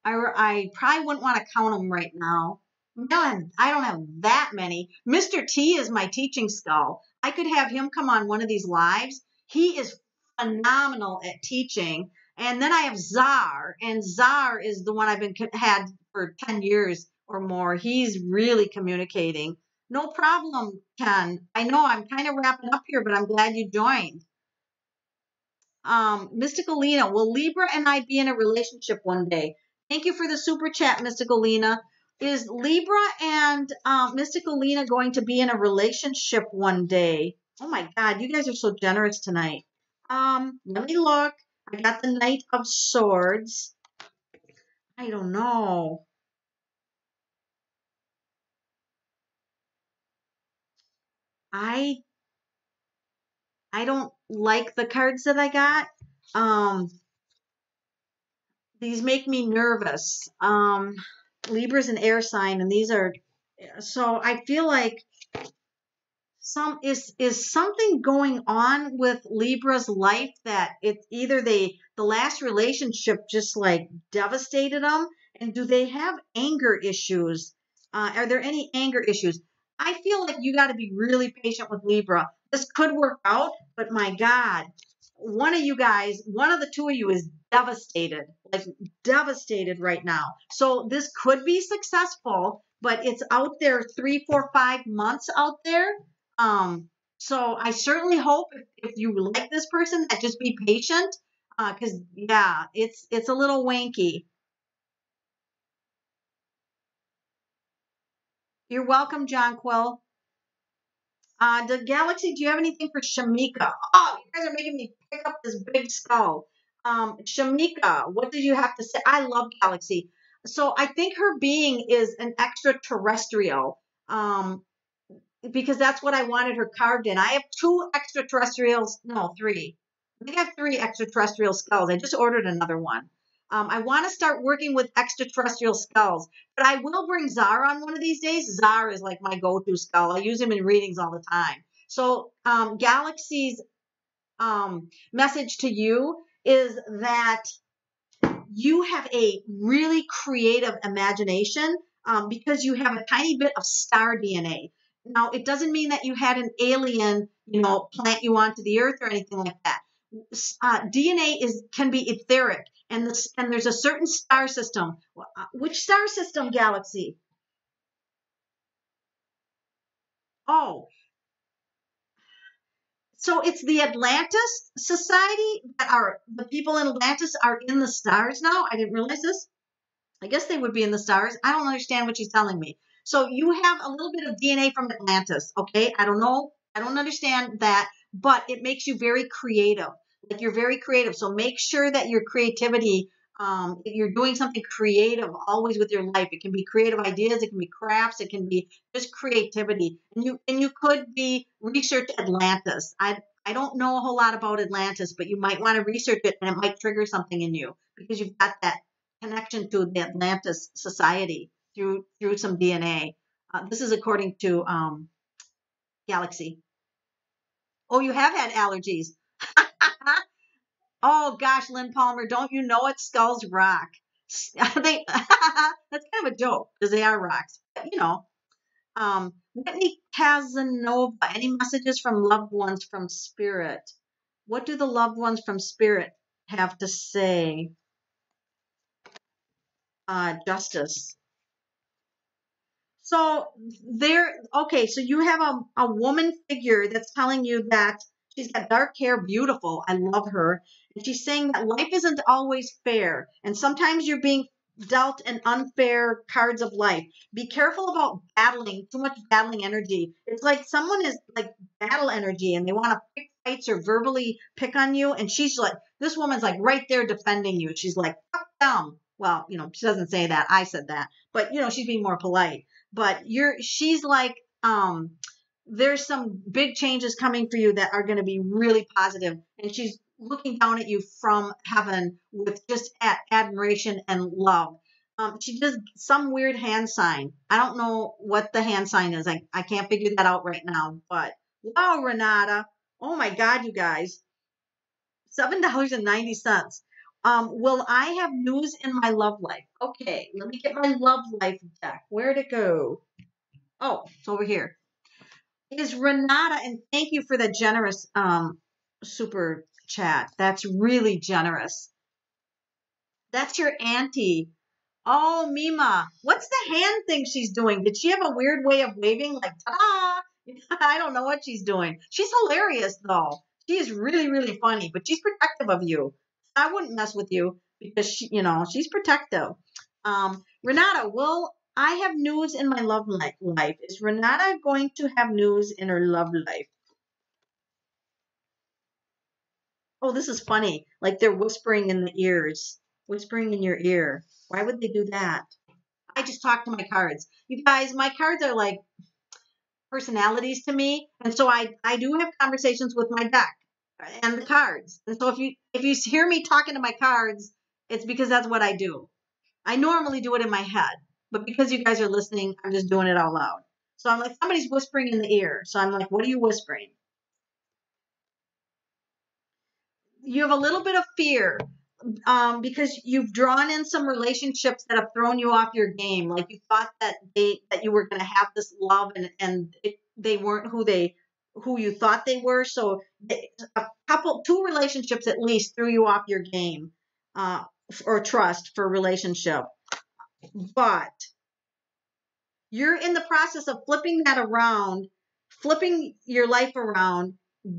I probably wouldn't want to count them right now. I don't have that many. Mr. T is my teaching skull. I could have him come on one of these lives. He is phenomenal at teaching. And then I have Czar, and Czar is the one I've been had for 10 years or more. He's really communicating. No problem, Ken. I know I'm kind of wrapping up here, but I'm glad you joined. Mystical Lena, will Libra and I be in a relationship one day? Thank you for the super chat, Mystical Lena. Is Libra and Mystical Lena going to be in a relationship one day? Oh my God, you guys are so generous tonight. Let me look. I got the Knight of Swords. I don't know. I don't like the cards that I got. These make me nervous. Libra's an air sign, and these are, so I feel like is something going on with Libra's life that it's either the last relationship just like devastated them, and do they have anger issues? Are there any anger issues? I feel like you got to be really patient with Libra. This could work out, but my God, one of you guys, one of the two of you is devastated, like devastated right now. So this could be successful, but it's out there 3, 4, 5 months out there. So I certainly hope if you like this person, that just be patient. Cause yeah, it's a little wanky. You're welcome, John Quill. The Galaxy, do you have anything for Shamika? Oh, you guys are making me pick up this big skull. Shamika, what did you have to say? I love Galaxy. So I think her being is an extraterrestrial. Because that's what I wanted her carved in. I have 2 extraterrestrials, no, 3. I think I have 3 extraterrestrial skulls. I just ordered another one. I want to start working with extraterrestrial skulls, but I will bring Czar on one of these days. Czar is like my go-to skull. I use him in readings all the time. So Galaxy's message to you is that you have a really creative imagination because you have a tiny bit of star DNA. Now, it doesn't mean that you had an alien, plant you onto the earth or anything like that. DNA can be etheric, and there's a certain star system. Which star system, Galaxy? Oh, so it's the Atlantis Society that are the people in Atlantis are in the stars now. I didn't realize this. I guess they would be in the stars. I don't understand what she's telling me. So you have a little bit of DNA from Atlantis, okay? I don't know. I don't understand that, but it makes you very creative. Like you're very creative. So make sure that your creativity, you're doing something creative always with your life. It can be creative ideas, it can be crafts, it can be just creativity. And you could be research Atlantis. I don't know a whole lot about Atlantis, but you might want to research it and it might trigger something in you because you've got that connection to the Atlantis Society through some DNA. This is according to Galaxy. Oh, you have had allergies. Oh gosh, Lynn Palmer, don't you know it? Skulls rock. That's kind of a joke because they are rocks. But, Whitney Casanova, any messages from loved ones from spirit? What do the loved ones from spirit have to say? Justice. So okay, so you have a woman figure that's telling you that she's got dark hair, beautiful. I love her. And she's saying that life isn't always fair. And sometimes you're being dealt an unfair cards of life. Be careful about battling, too much battling energy. It's like someone is like battle energy and they want to pick fights or verbally pick on you. And she's like, this woman's like right there defending you. She's like, fuck them. Well, she doesn't say that. I said that. But, she's being more polite, but she's like, there's some big changes coming for you that are going to be really positive, and she's looking down at you from heaven with just admiration and love. She does some weird hand sign. I don't know what the hand sign is. I can't figure that out right now, but wow, Renata. Oh my God, you guys. $7.90. Will I have news in my love life? Okay, let me get my love life deck. Where'd it go? Oh, it's over here. Is Renata, and thank you for the generous super chat. That's really generous. That's your auntie. Oh, Mima. What's the hand thing she's doing? Did she have a weird way of waving like ta-da? I don't know what she's doing. She's hilarious though. She is really, really funny, but she's protective of you. I wouldn't mess with you because she's protective. Renata, will I have news in my love life? Is Renata going to have news in her love life? Oh, this is funny. Like they're whispering in the ears, whispering in your ear. Why would they do that? I just talk to my cards. You guys, my cards are like personalities to me, and so I do have conversations with my deck and the cards. And so if you hear me talking to my cards, it's because that's what I do. I normally do it in my head, but because you guys are listening, I'm just doing it out loud. So I'm like, somebody's whispering in the ear. So I'm like, what are you whispering? You have a little bit of fear because you've drawn in some relationships that have thrown you off your game. Like you thought that you were going to have this love, and they weren't who you thought they were. So two relationships at least threw you off your game, or trust for relationship. But you're in the process of flipping that around, flipping your life around.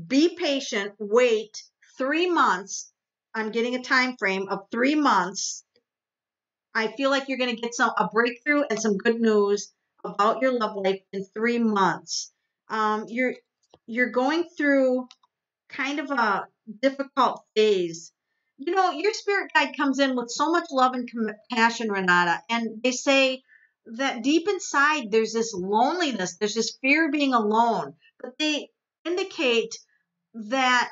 Be patient. Wait 3 months. I'm getting a time frame of 3 months. I feel like you're going to get a breakthrough and some good news about your love life in 3 months. You're going through kind of a difficult phase. Your spirit guide comes in with so much love and compassion, Renata, and they say that deep inside there's this loneliness, there's this fear of being alone, but they indicate that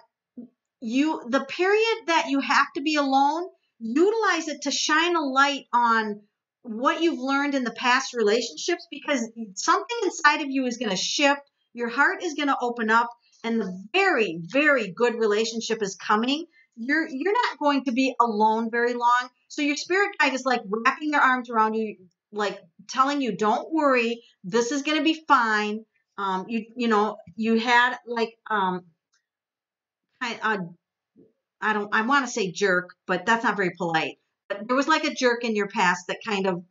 the period that you have to be alone, utilize it to shine a light on what you've learned in the past relationships, because something inside of you is going to shift, your heart is going to open up, and the very, very good relationship is coming. You're not going to be alone very long. So your spirit guide is like wrapping their arms around you, like telling you, don't worry, this is going to be fine. You had like I want to say jerk, but that's not very polite. But there was like a jerk in your past that kind of,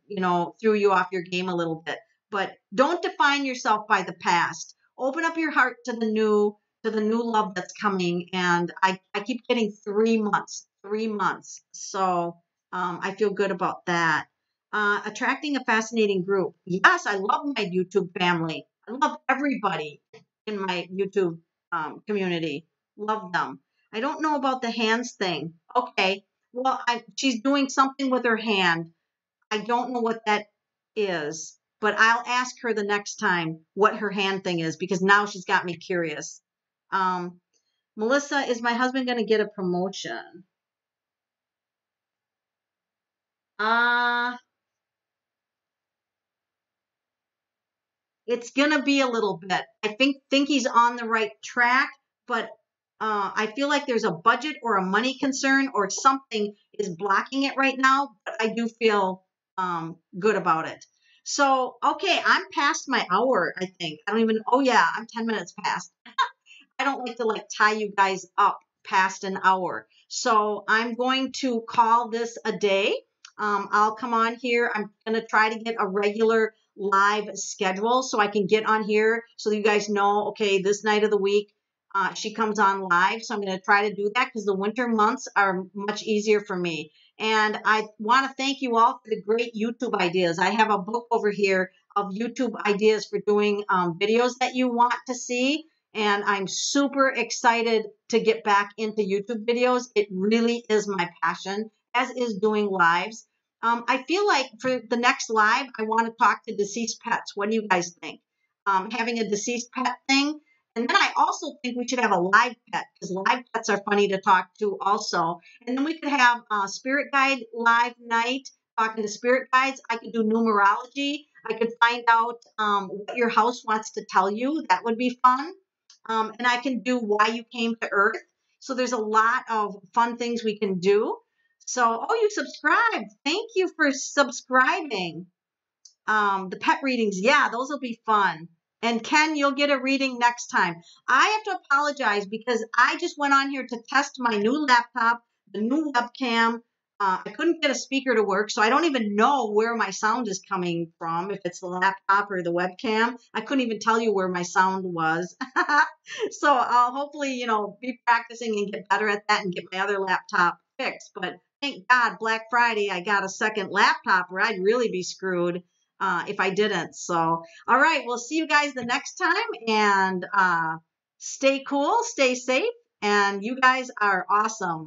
threw you off your game a little bit. But don't define yourself by the past. Open up your heart to the new love that's coming. And I keep getting 3 months, 3 months. So I feel good about that. Attracting a fascinating group. Yes, I love my YouTube family. I love everybody in my YouTube community. Love them. I don't know about the hands thing. Okay. Well, she's doing something with her hand. I don't know what that is, but I'll ask her the next time what her hand thing is, because now she's got me curious. Melissa, is my husband going to get a promotion? It's going to be a little bit. I think he's on the right track, but I feel like there's a budget or a money concern or something is blocking it right now, but I do feel good about it. So, okay, I'm past my hour, I think. I don't even, oh yeah, I'm 10 minutes past. I don't like to like tie you guys up past an hour. So I'm going to call this a day. I'll come on here. I'm going to try to get a regular live schedule so I can get on here so you guys know, okay, this night of the week, she comes on live. So I'm going to try to do that because the winter months are much easier for me. And I want to thank you all for the great YouTube ideas. I have a book over here of YouTube ideas for doing videos that you want to see. And I'm super excited to get back into YouTube videos. It really is my passion, as is doing lives. I feel like for the next live, I want to talk to deceased pets. What do you guys think? Having a deceased pet thing. And then I also think we should have a live pet because live pets are funny to talk to also. And then we could have a spirit guide live night talking to spirit guides. I could do numerology. I could find out what your house wants to tell you. That would be fun. And I can do why you came to Earth. So there's a lot of fun things we can do. So, oh, you subscribed. Thank you for subscribing. The pet readings, yeah, those will be fun. And Ken, you'll get a reading next time. I have to apologize because I just went on here to test my new laptop, the new webcam. I couldn't get a speaker to work, so I don't even know where my sound is coming from, if it's the laptop or the webcam. I couldn't even tell you where my sound was. So I'll hopefully, be practicing and get better at that and get my other laptop fixed. But thank God, Black Friday, I got a second laptop or I'd really be screwed if I didn't. So, all right, we'll see you guys the next time and stay cool, stay safe, and you guys are awesome.